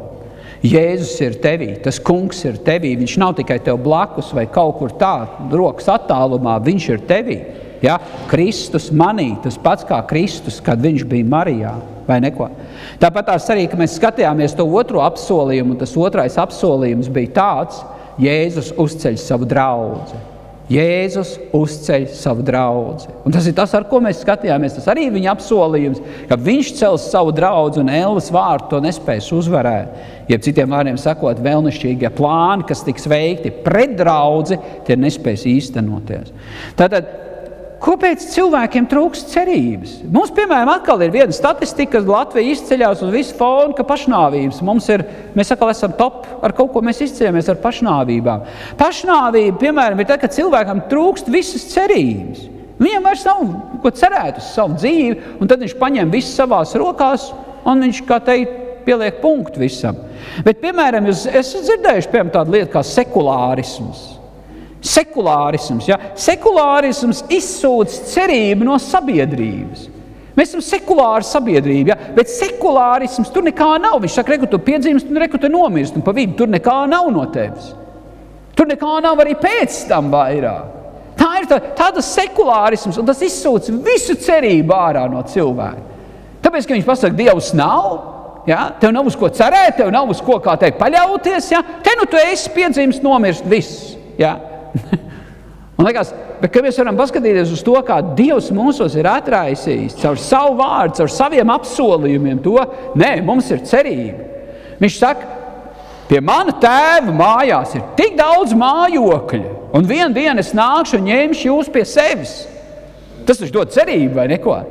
Jēzus ir tevī, tas kungs ir tevī, viņš nav tikai tev blakus vai kaut kur tā, rokas attālumā, viņš ir tevī. Ja? Kristus manī, tas pats kā Kristus, kad viņš bija Marijā, vai neko. Tāpat tās arī, ka mēs skatījāmies to otro apsolījumu, un tas otrais apsolījums bija tāds, Jēzus uzceļ savu draudzi. Jēzus uzceļ savu draudzi. Un tas ir tas, ar ko mēs skatījāmies, tas arī viņa apsolījums, ka viņš cels savu draudzi un Ēles vārdu to nespēs uzvarēt. Jeb citiem vārdiem sakot, vēlnišķīgie plāni, kas tiks veikti pret draudzi, tie nespēs īstenoties. Tātad, kāpēc cilvēkiem trūkst cerības? Mums, piemēram, atkal ir viena statistika, ka Latvija izceļās uz visu fonu, ka pašnāvības. Mēs atkal esam top, ar kaut ko mēs izceļamies ar pašnāvībām. Pašnāvība, piemēram, ir tā, ka cilvēkam trūkst visas cerības. Viņam vairs nav ko cerēt uz savu dzīvi, un tad viņš paņem visu savās rokās, un viņš, kā teikt, pieliek punktu visam. Bet, piemēram, es dzirdējuši, piemēram, tādu lietu kā sekulārisms. Sekulārisms, ja? Sekulārisms izsūdz cerību no sabiedrības. Mēs esam sekulāra sabiedrība, ja? Bet sekulārisms tur nekā nav. Viņš saka, reku tu piedzimst un reku tu nomirst, un pa vidu tur nekā nav no tevis. Tur nekā nav arī pēc tam vairāk. Tā ir tāda sekulārisms, un tas izsūdz visu cerību ārā no cilvēka. Tāpēc, ka viņš pasaka, Dievs nav, ja? Tev nav uz ko cerēt, tev nav uz ko, kā teikt, paļauties, ja? Te nu tu esi piedzimst, nomirst, viss, ja? Un liekas, bet kad mēs varam paskatīties uz to, kā Dievs mūsos ir atraisījis caur savu vārdu, caur saviem apsolījumiem to, nē, mums ir cerība. Viņš saka, pie mana tēva mājās ir tik daudz mājokļu, un vienu dienu es nākšu un ņemšu jūs pie sevis. Tas taču dod cerību, vai neko?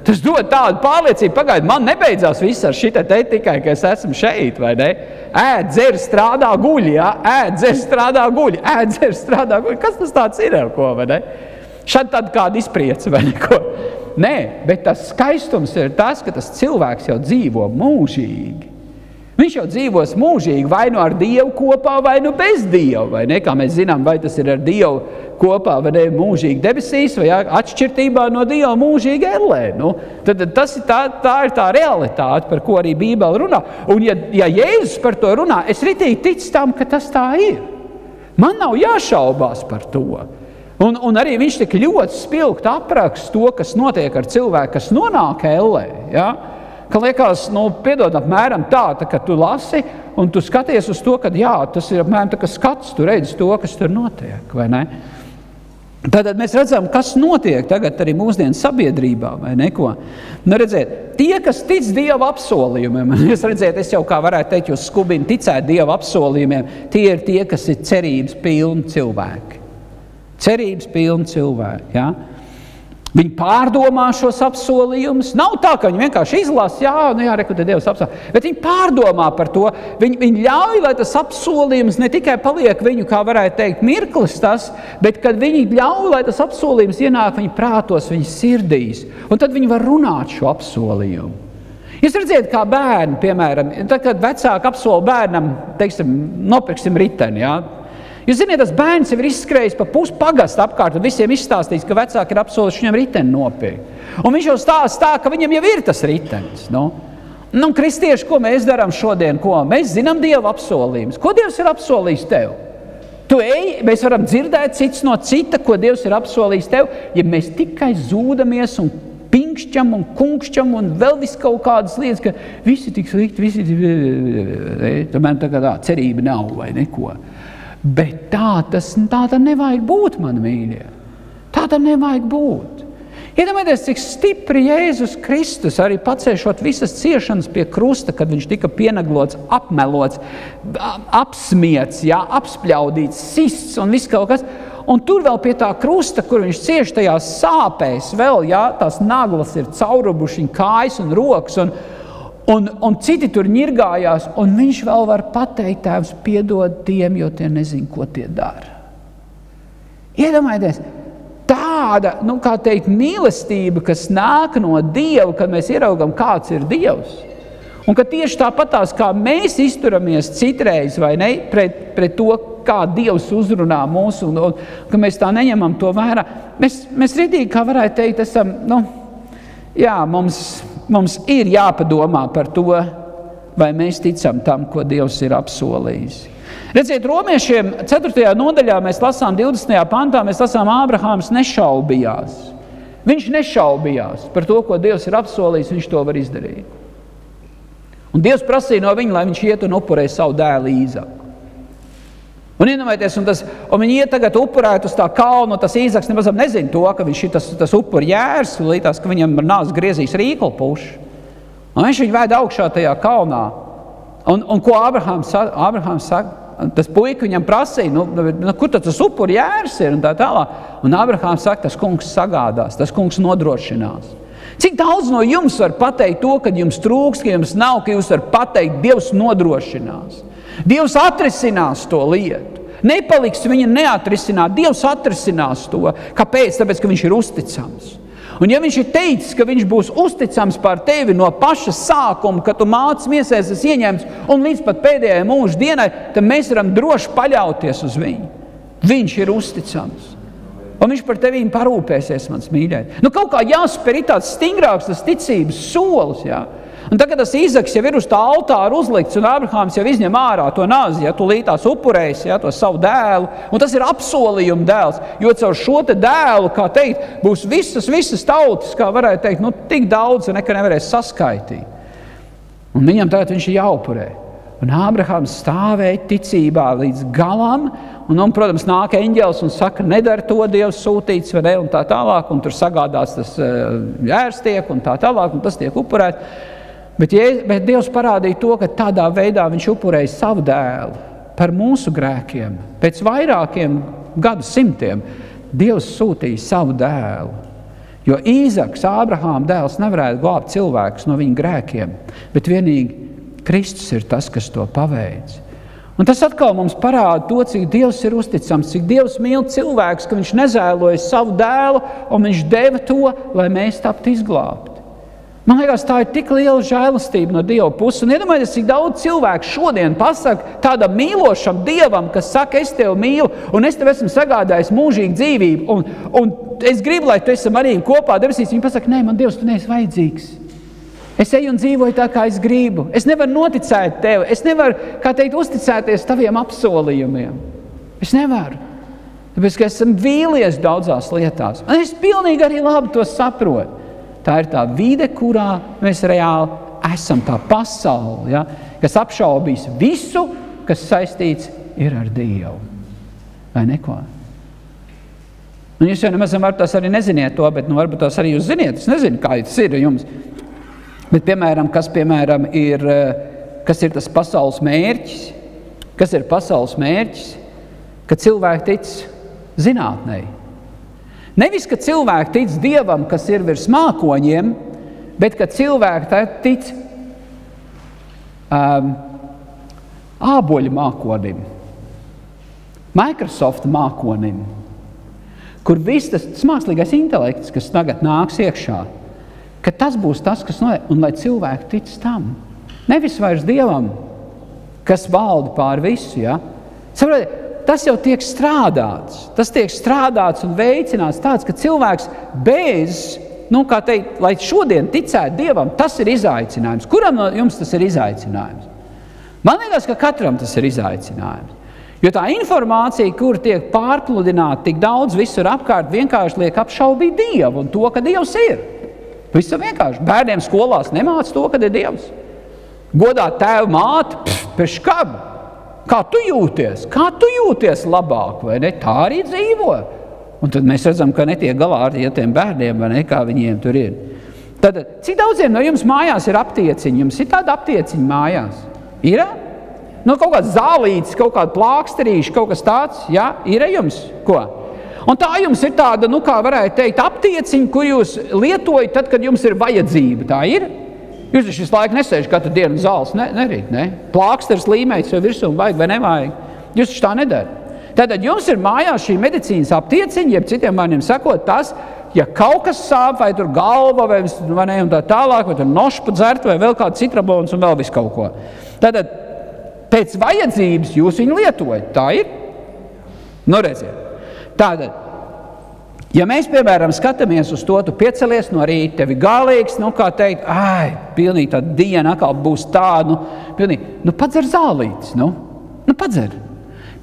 Tas dod tādu pārliecību, pagaid, man nebeidzās viss ar šitā te tikai, ka es esmu šeit, vai ne? Ēd, dzer, strādā, guļ, ja? Ēd, dzer, strādā, guļ, ēd, dzer, strādā, guļ. Kas tas tāds ir, ar ko, vai ne? Šad tad kāda izpriece, vai neko? Nē, bet tas skaistums ir tas, ka tas cilvēks jau dzīvo mūžīgi. Viņš jau dzīvos mūžīgi, vai nu ar Dievu kopā, vai nu bez Dievu, vai ne? Kā mēs zinām, vai tas ir ar Dievu kopā, vai ne, mūžīgi debesīs, vai atšķirtībā no Dieva mūžīgi ellē. Nu, tad tā ir tā realitāte, par ko arī Bībele runā. Un ja Jēzus par to runā, es ritīgi ticu tam, ka tas tā ir. Man nav jāšaubās par to. Un arī viņš tik ļoti spilgt apraksta to, kas notiek ar cilvēku, kas nonāk ellē, ja? Ka liekas, piedod apmēram tā, ka tu lasi un tu skaties uz to, ka jā, tas ir apmēram tā, ka skats, tu redzi to, kas tur notiek, vai ne? Tātad mēs redzam, kas notiek tagad arī mūsdienu sabiedrībā, vai neko. Nu, redziet, tie, kas tic Dieva apsolījumiem, es jau kā varētu teikt, jūs skubini ticēt Dieva apsolījumiem, tie ir tie, kas ir cerības pilni cilvēki. Cerības pilni cilvēki, ja? Viņi pārdomā šos apsolījumus. Nav tā, ka viņi vienkārši izlasa, jā, reku te Dievs apsolījums. Bet viņi pārdomā par to. Viņi ļauj, lai tas apsolījums ne tikai paliek viņu, kā varētu teikt, mirklis tas, bet kad viņi ļauj, lai tas apsolījums ienāk viņu prātos, viņu sirdīs. Un tad viņi var runāt šo apsolījumu. Jūs redziet, kā bērni, piemēram, tad, kad vecāki apsola bērnam, teiksim, nopirksim riteni, jā. Jūs ziniet, tas bērns jau ir izskrējis pa pusi pagastu apkārt un visiem izstāstījis, ka vecāki ir apsolījuši viņam riteni nopirkt. Un viņš jau stāsta, ka viņam jau ir tas ritenis. Nu, kristieši, ko mēs darām šodien? Ko? Mēs zinām Dieva apsolījumus. Ko Dievs ir apsolījis tev? Tu ej, mēs varam dzirdēt cits no cita, ko Dievs ir apsolījis tev, ja mēs tikai zūdamies un pinkšķam un kunkšķam un vēl vis kaut kādas lietas, ka visi tik slikti, tomēr tā kā tā cerība nav vai neko. Bet tā nevajag būt, mani mīļie. Tā tam nevajag būt. Iedomājieties, cik stipri Jēzus Kristus arī pacēšot visas ciešanas pie krusta, kad viņš tika pienaglots, apmelots, apsmiets, jā, apspļaudīts, sists un viss kaut kas. Un tur vēl pie tā krusta, kur viņš cieš tajās sāpēs, vēl, jā, tās naglas ir caurubuši, viņa kājas un rokas, un citi tur ņirgājās, un viņš vēl var pateikt, Tēvs, piedod tiem, jo tie nezin, ko tie dara. Iedomājieties, tāda, kā teikt, mīlestība, kas nāk no Dieva, kad mēs ieraugam, kāds ir Dievs. Un ka tieši tāpatās, kā mēs izturamies citreiz, vai ne, pret to, kā Dievs uzrunā mūs, un ka mēs tā neņemam to vērā. Mēs ritīgi, kā varētu teikt, esam, jā, mums ir jāpadomā par to, vai mēs ticam tam, ko Dievs ir apsolījis. Redziet, romiešiem 4. nodaļā mēs lasām 20. pantā, mēs lasām, Ābrahāms nešaubījās. Viņš nešaubījās par to, ko Dievs ir apsolījis, viņš to var izdarīt. Un Dievs prasīja no viņa, lai viņš iet un upurē savu dēlu Īzaku. Un iedomājieties, un viņi iet tagad upurēt uz tā kalnu, tas Īzaks nemazam nezina to, ka viņš ir tas upur jērs, līdās, ka viņam ar nāzi griezīs rīklu puši. Un viņš viņu vēd augšā tajā kalnā. Un ko Ābrahāms saka? Tas puika viņam prasīja, kur tad tas upur jērs ir un tā tālāk. Un Ābrahāms saka, tas kungs sagādās, tas kungs nodrošinās. Cik daudz no jums var pateikt to, kad jums trūks, ka jums nav, ka jūs var pateikt, Dievs nodrošinās. Dievs atrisinās to lietu. Nepaliks viņa neatrisināt. Dievs atrisinās to. Kāpēc? Tāpēc, ka viņš ir uzticams. Un ja viņš ir teicis, ka viņš būs uzticams par tevi no paša sākuma, kad tu mācis miesēs ieņemts un līdz pat pēdējai mūža dienai, tad mēs varam droši paļauties uz viņu. Viņš ir uzticams. Un viņš par tevīm parūpēsies, mans mīļais. Kaut kā jāspēr ir tāds stingrāks tas ticības solis, jā. Un tagad tas Īzaks jau ir uz tā altāra uzlikts, un Ābrahāms jau izņem ārā to nāzi, ja tu lītās upurēs, ja, to savu dēlu. Un tas ir apsolījuma dēls, jo caur šo te dēlu, kā teikt, būs visas tautas, kā varētu teikt, tik daudz, ka nevarēs saskaitīt. Un viņam tagad viņš ir jāupurē. Un Ābrahāms stāvēja ticībā līdz galam, un protams, nāk eņģelis un saka, nedara to, Dievs sūtīts, vai ne, un tā tālāk, un tur sagādās tas jērs tiek, un tā tālāk, un tas tiek upurēts. Bet Dievs parādīja to, ka tādā veidā viņš upurēja savu dēlu par mūsu grēkiem. Pēc vairākiem gadu simtiem Dievs sūtīja savu dēlu. Jo Īzaks, Ābrahāma dēls, nevarētu glābt cilvēkus no viņa grēkiem, bet vienīgi Kristus ir tas, kas to paveic. Un tas atkal mums parāda to, cik Dievs ir uzticams, cik Dievs mīl cilvēkus, ka viņš nezēloja savu dēlu un viņš deva to, lai mēs taptu izglābti. Man liekas, tā ir tik liela žēlastība no Dieva puses. Un iedomājieties, cik daudz cilvēku šodien pasaka tādam mīlošam Dievam, kas saka, es tevi mīlu, un es tev esmu sagādājis mūžīgu dzīvību, un es gribu, lai tu esi manī kopā debesīs. Viņi pasaka, nē, man Dievs, tu neesi vajadzīgs. Es eju un dzīvoju tā, kā es gribu. Es nevaru noticēt tevi. Es nevaru, kā teikt, uzticēties taviem apsolījumiem. Es nevaru. Tāpēc, ka esmu vīlies daudzās lietās. Un es pilnīgi arī labi to saprotu. Tā ir tā vide, kurā mēs reāli esam, tā pasaule, ja, kas apšaubīs visu, kas saistīts ir ar Dievu. Vai neko? Un jūs jau nemazam varat tās arī neziniet to, bet varbūt tās arī jūs ziniet. Es nezinu, kā tas ir jums. Bet, piemēram, kas ir tas pasaules mērķis? Kas ir pasaules mērķis? Ka cilvēki tic zinātnei. Nevis, ka cilvēki tic Dievam, kas ir virs mākoņiem, bet ka cilvēki tic āboļu mākonim, Microsoft mākonim, kur viss tas mākslīgais intelekts, kas tagad nāks iekšā, ka tas būs tas, kas notiek, un lai cilvēki tic tam. Nevis vairs Dievam, kas valda pār visu, ja? Saprotiet, tas jau tiek strādāts. Tas tiek strādāts un veicināts tāds, ka cilvēks bez, kā teikt, lai šodien ticētu Dievam, tas ir izaicinājums. Kuram no jums tas ir izaicinājums? Man liekas, ka katram tas ir izaicinājums. Jo tā informācija, kur tiek pārpludināta tik daudz visur apkārt, vienkārši liek apšaubīt Dievu un to, ka Dievs ir. Visam vienkārši. Bērniem skolās nemāc to, ka ir Dievs. Godā tēvu māti, pēc kam? Kā tu jūties? Kā tu jūties labāk, vai ne? Tā arī dzīvo. Un tad mēs redzam, ka netiek galā ar tiem bērniem, vai ne? Kā viņiem tur ir. Tad, cik daudziem no jums mājās ir aptieciņi? Jums ir tāda aptieciņa mājās? Ir? Kaut kāds zālītis, kaut kāda plāksterīša, kaut kas tāds? Jā? Ir jums? Ko? Un tā jums ir tāda, kā varētu teikt, aptieciņa, kur jūs lietojat tad, kad jums ir vajadzība. Tā ir? Jūs visu laiku nesēžat katru dienu zāles, nerīt, ne? Plāksters līmējis vai virsū, vajag vai nevajag. Jūs tā nedara. Tātad jums ir mājās šī medicīnas aptieciņa, jeb citiem vārdiem sakot, tas, ja kaut kas sāp, vai tur galva, vai ne, un tā tālāk, vai tur nošpa dzert, vai vēl kāds citrabons un vēl visu kaut ko. Tātad pēc vajadzības jūs viņu lietojat. Tā ir? Redziet. Tātad, ja mēs, piemēram, skatāmies uz to, tu piecelies no rīta, tevi galīgs, kā teikt, pilnīgi tā diena atkal būs tāda, pilnīgi, padzer zālītis, padzer.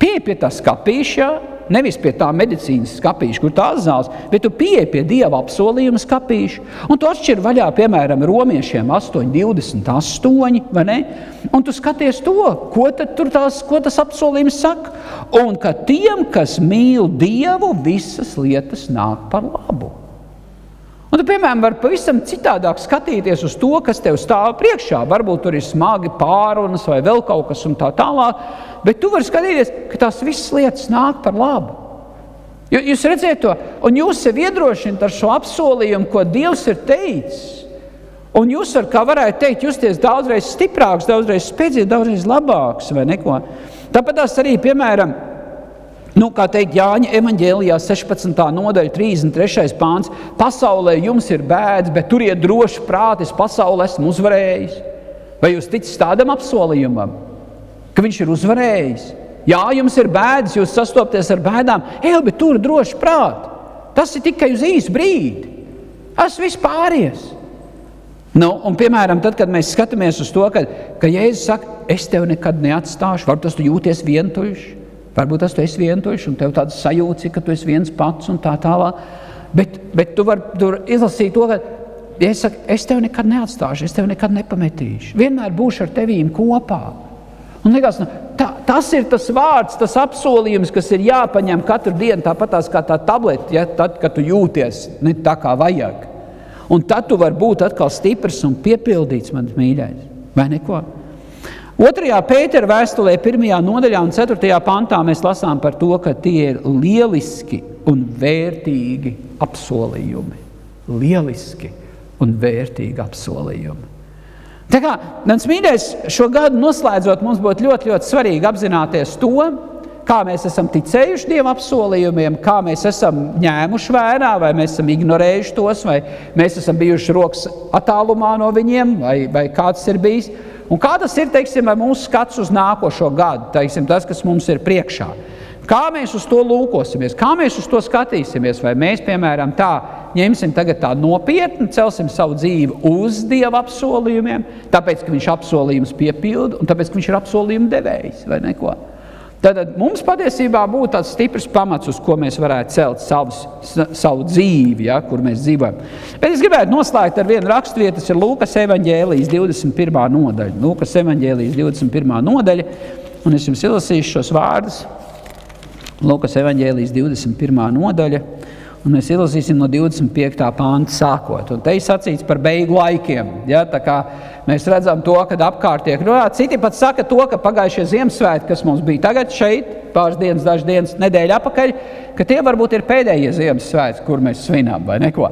Pieeja pie tā skapīša, nevis pie tā medicīnas skapīša, kur tās zāles, bet tu pieeja pie Dieva apsolījuma skapīša, un tu atšķir vaļā, piemēram, romiešiem 8:28, vai ne? Un tu skaties to, ko tas apsolījums saka, un ka tiem, kas mīl Dievu, visas lietas nāk par labu. Un tu, piemēram, var pavisam citādāk skatīties uz to, kas tev stāv priekšā. Varbūt tur ir smagi pārunas vai vēl kaut kas un tā tālāk, bet tu vari skatīties, ka tās visas lietas nāk par labu. Jūs redziet to, un jūs sev iedrošināt ar šo apsolījumu, ko Dievs ir teicis. Un jūs kā varētu teikt, justies daudzreiz stiprāks, daudzreiz spēcīgs, daudzreiz labāks vai neko. Tāpat tās arī, piemēram, kā teikt Jāņa evaņģēlijā 16. nodaļa, 33. pāns, pasaulē jums ir bēdas, bet turiet droši prāti, es pasauli esmu uzvarējis. Vai jūs ticat tādam apsolījumam, ka viņš ir uzvarējis? Jā, jums ir bēdas, jūs sastopties ar bēdām, bet tur droši prāti. Tas ir tikai uz īsu brīdi. Tas viss pāries. Un, piemēram, tad, kad mēs skatāmies uz to, ka Jēzus saka, es tevi nekad neatstāšu, varbūt tas tu jūties vientuļš. Varbūt tas tu esi vientuļš un tev tāds sajūts, ka tu esi viens pats un tā tālāk. Bet tu vari tur izlasīt to, ka Jēzus saka, es tevi nekad neatstāšu, es tevi nekad nepametīšu. Vienmēr būšu ar tevīm kopā. Un liekas, tas ir tas vārds, tas apsolījums, kas ir jāpaņem katru dienu, tāpatās kā tā tablete, ja, tad, kad tu jūties ne tā kā vajag. Un tad tu vari būt atkal stiprs un piepildīts, mans mīļais. Vai neko? 2. Pētera vēstulē 1. nodaļā un 4. pantā mēs lasām par to, ka tie ir lieliski un vērtīgi apsolījumi. Lieliski un vērtīgi apsolījumi. Tā kā, mans mīļais, šo gadu noslēdzot, mums būtu ļoti, ļoti svarīgi apzināties to, kā mēs esam ticējuši Dieva apsolījumiem, kā mēs esam ņēmuši vērā, vai mēs esam ignorējuši tos, vai mēs esam bijuši rokas attālumā no viņiem, vai kāds ir bijis. Un kā tas ir, teiksim, mūsu skats uz nākošo gadu, teiksim, tas, kas mums ir priekšā. Kā mēs uz to lūkosimies, kā mēs uz to skatīsimies, vai mēs, piemēram, tā ņemsim tagad tā nopietni, celsim savu dzīvi uz Dieva apsolījumiem, tāpēc, ka viņš apsolījums piepilda, un tāpēc, ka viņš ir apsolījuma devējs, vai neko. Tad mums patiesībā būtu tāds stiprs pamats, uz ko mēs varētu celt savu dzīvi, ja, kur mēs dzīvojam. Bet es gribētu noslēgt ar vienu raksturvietu, tas ir Lūkas evaņģēlijas 21. nodaļa. Lūkas evaņģēlijas 21. nodaļa, un es jums izlasīšu šos vārdus. Lūkas evaņģēlijas 21. nodaļa, un mēs izlasīsim no 25. panta sākot. Un te ir sacīts par beigu laikiem. Ja? Tā kā mēs redzam to, kad apkārt tiek runāt. Citi pat saka to, ka pagājušie Ziemassvētki, kas mums bija tagad šeit, pāris dienas, dažas dienas, nedēļa apakaļ, ka tie varbūt ir pēdējie Ziemassvētki, kur mēs svinām vai neko.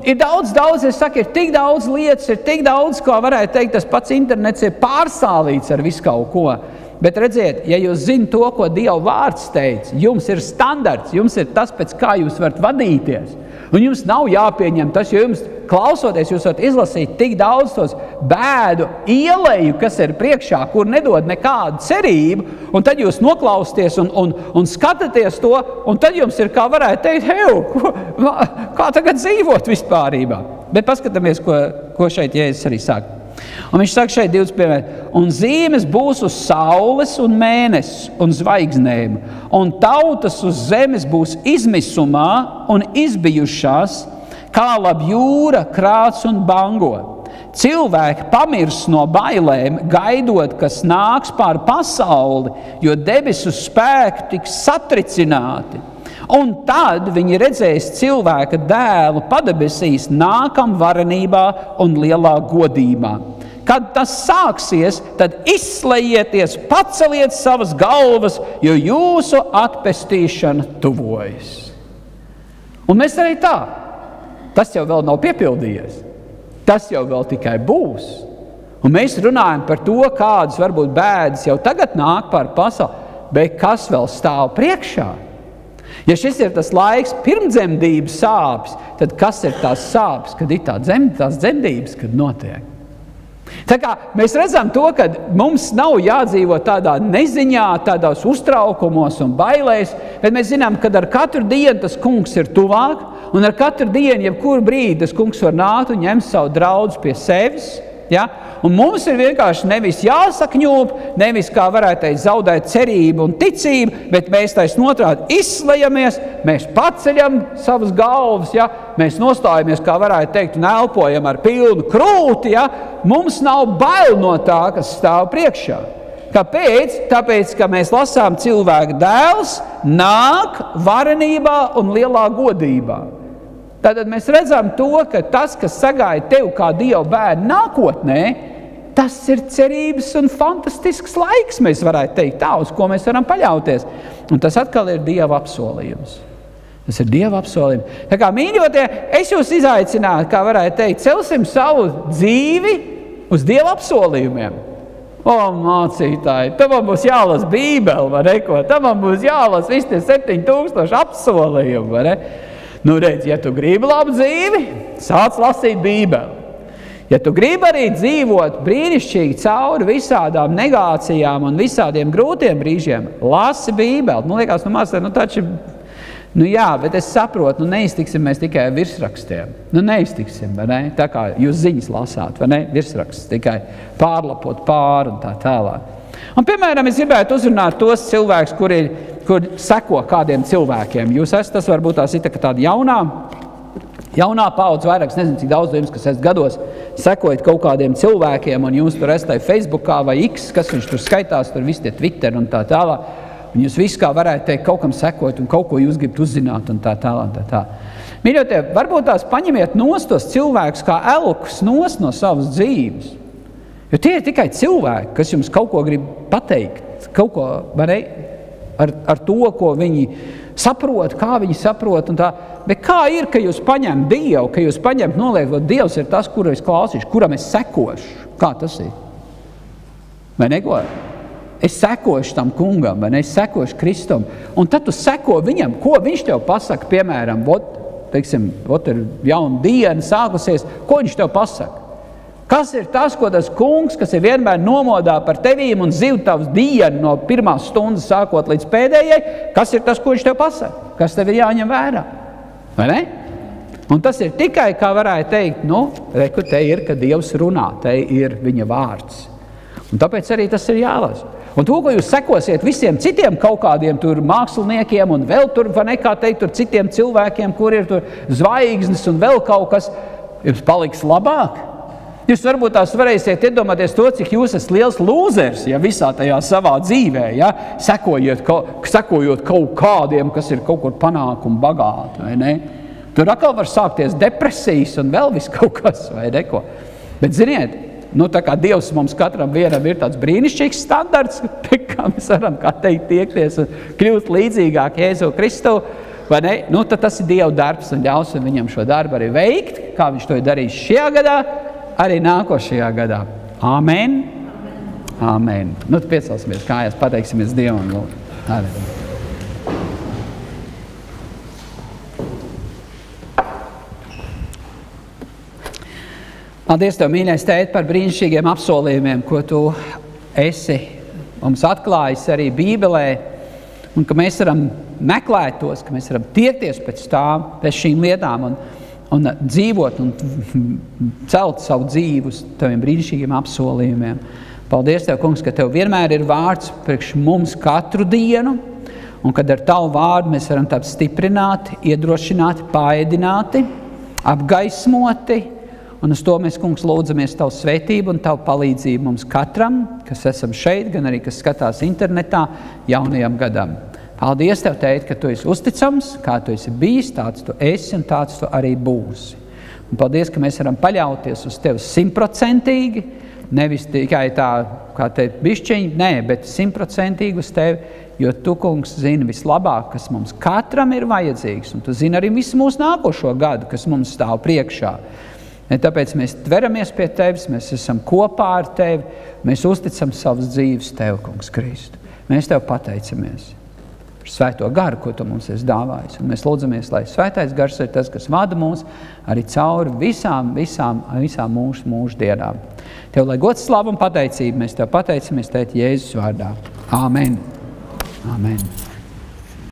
Ir daudz, es saku, ir tik daudz lietas, ir tik daudz, ko varētu teikt, tas pats internets ir pārsālīts ar visu kaut ko. Bet redziet, ja jūs zinat to, ko Dieva vārds teica, jums ir standarts, jums ir tas, pēc kā jūs varat vadīties. Un jums nav jāpieņem tas, jo jums klausoties, jūs varat izlasīt tik daudz tos bēdu ieleju, kas ir priekšā, kur nedod nekādu cerību, un tad jūs noklausties un skatāties to, un tad jums ir, kā varētu teikt, kā tagad dzīvot vispārībā. Bet paskatāmies, ko šeit Jēzus arī saka. Un viņš saka šeit 25. Un zīmes būs uz saules un mēnesis un zvaigznēm, un tautas uz zemes būs izmisumā un izbijušās, kā lab jūra krāc un bango. Cilvēki pamirs no bailēm, gaidot, kas nāks pār pasauli, jo debesu spēki tiks satricināti. Un tad viņi redzēs cilvēka dēlu padebesīs nākam varenībā un lielā godībā. Kad tas sāksies, tad izslējieties, paceliet savas galvas, jo jūsu atpestīšana tuvojas. Un mēs arī tā. Tas jau vēl nav piepildījies. Tas jau vēl tikai būs. Un mēs runājam par to, kādas varbūt bēdas jau tagad nāk pār pasauli, bet kas vēl stāv priekšā? Ja šis ir tas laiks pirmdzemdības sāpes, tad kas ir tās sāpes, kad ir tās dzemdības, kad notiek? Tā kā mēs redzam to, ka mums nav jādzīvo tādā neziņā, tādos uztraukumos un bailēs, bet mēs zinām, ka ar katru dienu tas kungs ir tuvāk, un ar katru dienu, jebkuru brīdi, tas kungs var nākt un ņemt savu draudzi pie sevis. Ja? Un mums ir vienkārši nevis jāsakņūp, nevis, kā varētu teikt, zaudēt cerību un ticību, bet mēs taisnotrādi izslejamies, mēs paceļam savas galvas, ja? Mēs nostājamies, kā varētu teikt, un elpojam ar pilnu krūti. Ja? Mums nav bail no tā, kas stāv priekšā. Kāpēc? Tāpēc, ka mēs lasām cilvēka dēls nāk varenībā un lielā godībā. Tātad mēs redzam to, ka tas, kas sagāja tev kā Dieva bērnu nākotnē, tas ir cerības un fantastisks laiks, mēs varētu teikt tā, uz ko mēs varam paļauties. Un tas atkal ir Dieva apsolījums. Tas ir Dieva apsolījums. Tā kā mīļotie, es jūs izaicinātu, kā varētu teikt, celsim savu dzīvi uz Dieva apsolījumiem. Mācītāji, tam būs jālas Bībeli, vai ne? Tam būs jālas visi tie 7000 apsolījumi, vai ne? Nu, redz, ja tu gribi labu dzīvi, sāc lasīt Bībeli. Ja tu gribi arī dzīvot brīnišķīgi cauri visādām negācijām un visādiem grūtiem brīžiem, lasi Bībeli. Nu, liekas, taču, jā, bet es saprotu, neiztiksim mēs tikai virsrakstiem. Neiztiksim, vai ne? Tā kā jūs ziņas lasāt, vai ne? Virsraksts tikai pārlapot pāri un tā tālāk. Un, piemēram, es gribētu uzrunāt tos cilvēkus, kur seko kādiem cilvēkiem. Jūs esat, tas varbūt tās ir tāda jaunā paudze, vairāk, es nezinu, cik daudz jums, kas esat gados, sekojat kaut kādiem cilvēkiem, un jūs tur esat Facebookā vai X, kas viņš tur skaitās, tur visi tie Twitter un tā tālāk. Un jūs visi, kā varētu teikt, kaut kam sekot un kaut ko jūs gribat uzzināt un tā tālāk. Mīļotie, varbūt tās paņemiet nost tos cilvēkus kā elkus nost no savas dzīves. Jo tie ir tikai cilvēki, kas jums kaut ko grib pateikt, kaut ko, vai ne, ar to, ko viņi saprot, kā viņi saprot un tā. Bet kā ir, ka jūs paņem Dievu, ka jūs paņem noliek, ka Dievs ir tas, kuru es klausīšu, kuram es sekošu? Kā tas ir? Vai neko? Es sekošu tam kungam, vai ne? Es sekošu Kristum. Un tad tu seko viņam, ko viņš tev pasaka, piemēram, ir jauna diena sākusies, ko viņš tev pasaka? Kas ir tas, ko tas kungs, kas ir vienmēr nomodā par tevīm un ziv tavs dienu no pirmās stundas sākot līdz pēdējai, kas ir tas, ko viņš tev pasaka? Kas tev ir jāņem vērā? Vai ne? Un tas ir tikai, kā varētu teikt, reku, te ir, ka Dievs runā, te ir viņa vārds. Un tāpēc arī tas ir jālasa. Un to, ko jūs sekosiet visiem citiem kaut kādiem tur māksliniekiem un vēl tur, vai nekā teikt, tur citiem cilvēkiem, kur ir tur zvaigznes un vēl kaut kas, jums paliks labāk. Jūs varbūt tās varēsiet iedomāties to, cik jūs esat liels lūzers, ja visā tajā savā dzīvē, ja, sekojot kaut kādiem, kas ir kaut kur panākumi bagāti, vai ne? Tur atkal var sākties depresijas un vēl viss kaut kas, vai neko. Bet ziniet, tā kā Dievs mums katram vienam ir tāds brīnišķīgs standarts, kā mēs varam, kā teikt, tiekties un kļūt līdzīgāk Jēzu Kristu, vai ne? Tad tas ir Dieva darbs un ļausim viņam šo darbu arī veikt, kā viņš to ir darījis šajā gadā, arī nākošajā gadā. Āmen! Āmen. Nu, piecelsimies kājās, pateiksimies Dievam. Halleluja. Paldies Tev, mīļais Tēt, par brīnišķīgiem apsolījumiem, ko Tu esi mums atklājis arī Bībelē, un ka mēs varam meklēt tos, ka mēs varam tiekties pēc šīm lietām un dzīvot un celt savu dzīvi uz Taviem brīnišķīgiem apsolījumiem. Paldies Tev, kungs, ka Tev vienmēr ir vārds priekš mums katru dienu, un kad ar Tavu vārdu mēs varam tādu stiprināti, iedrošināti, paēdināti, apgaismoti, un uz to mēs, kungs, lūdzamies Tavu svētību un Tavu palīdzību mums katram, kas esam šeit, gan arī, kas skatās internetā jaunajam gadam. Paldies Tev, Tēt, ka Tu esi uzticams, kā Tu esi bijis, tāds Tu esi un tāds Tu arī būsi. Un paldies, ka mēs varam paļauties uz Tevi 100%, nevis tikai tā, kā teikt, bišķiņi, nē, bet 100% uz Tevi, jo Tu, kungs, zini vislabāk, kas mums katram ir vajadzīgs, un Tu zini arī visu mūsu nākošo gadu, kas mums stāv priekšā. Tāpēc mēs tveramies pie Tevis, mēs esam kopā ar Tevi, mēs uzticam savas dzīves Tev, kungs Kristu. Mēs Tev pateicamies par svēto garu, ko Tu mums esi dāvājis. Un mēs lūdzamies, lai svētais gars ir tas, kas vada mūs arī cauri visām mūsu dienām. Tev, lai gods, slavu un pateicību, mēs Tev pateicamies, Tēt, Jēzus vārdā. Āmen. Āmen.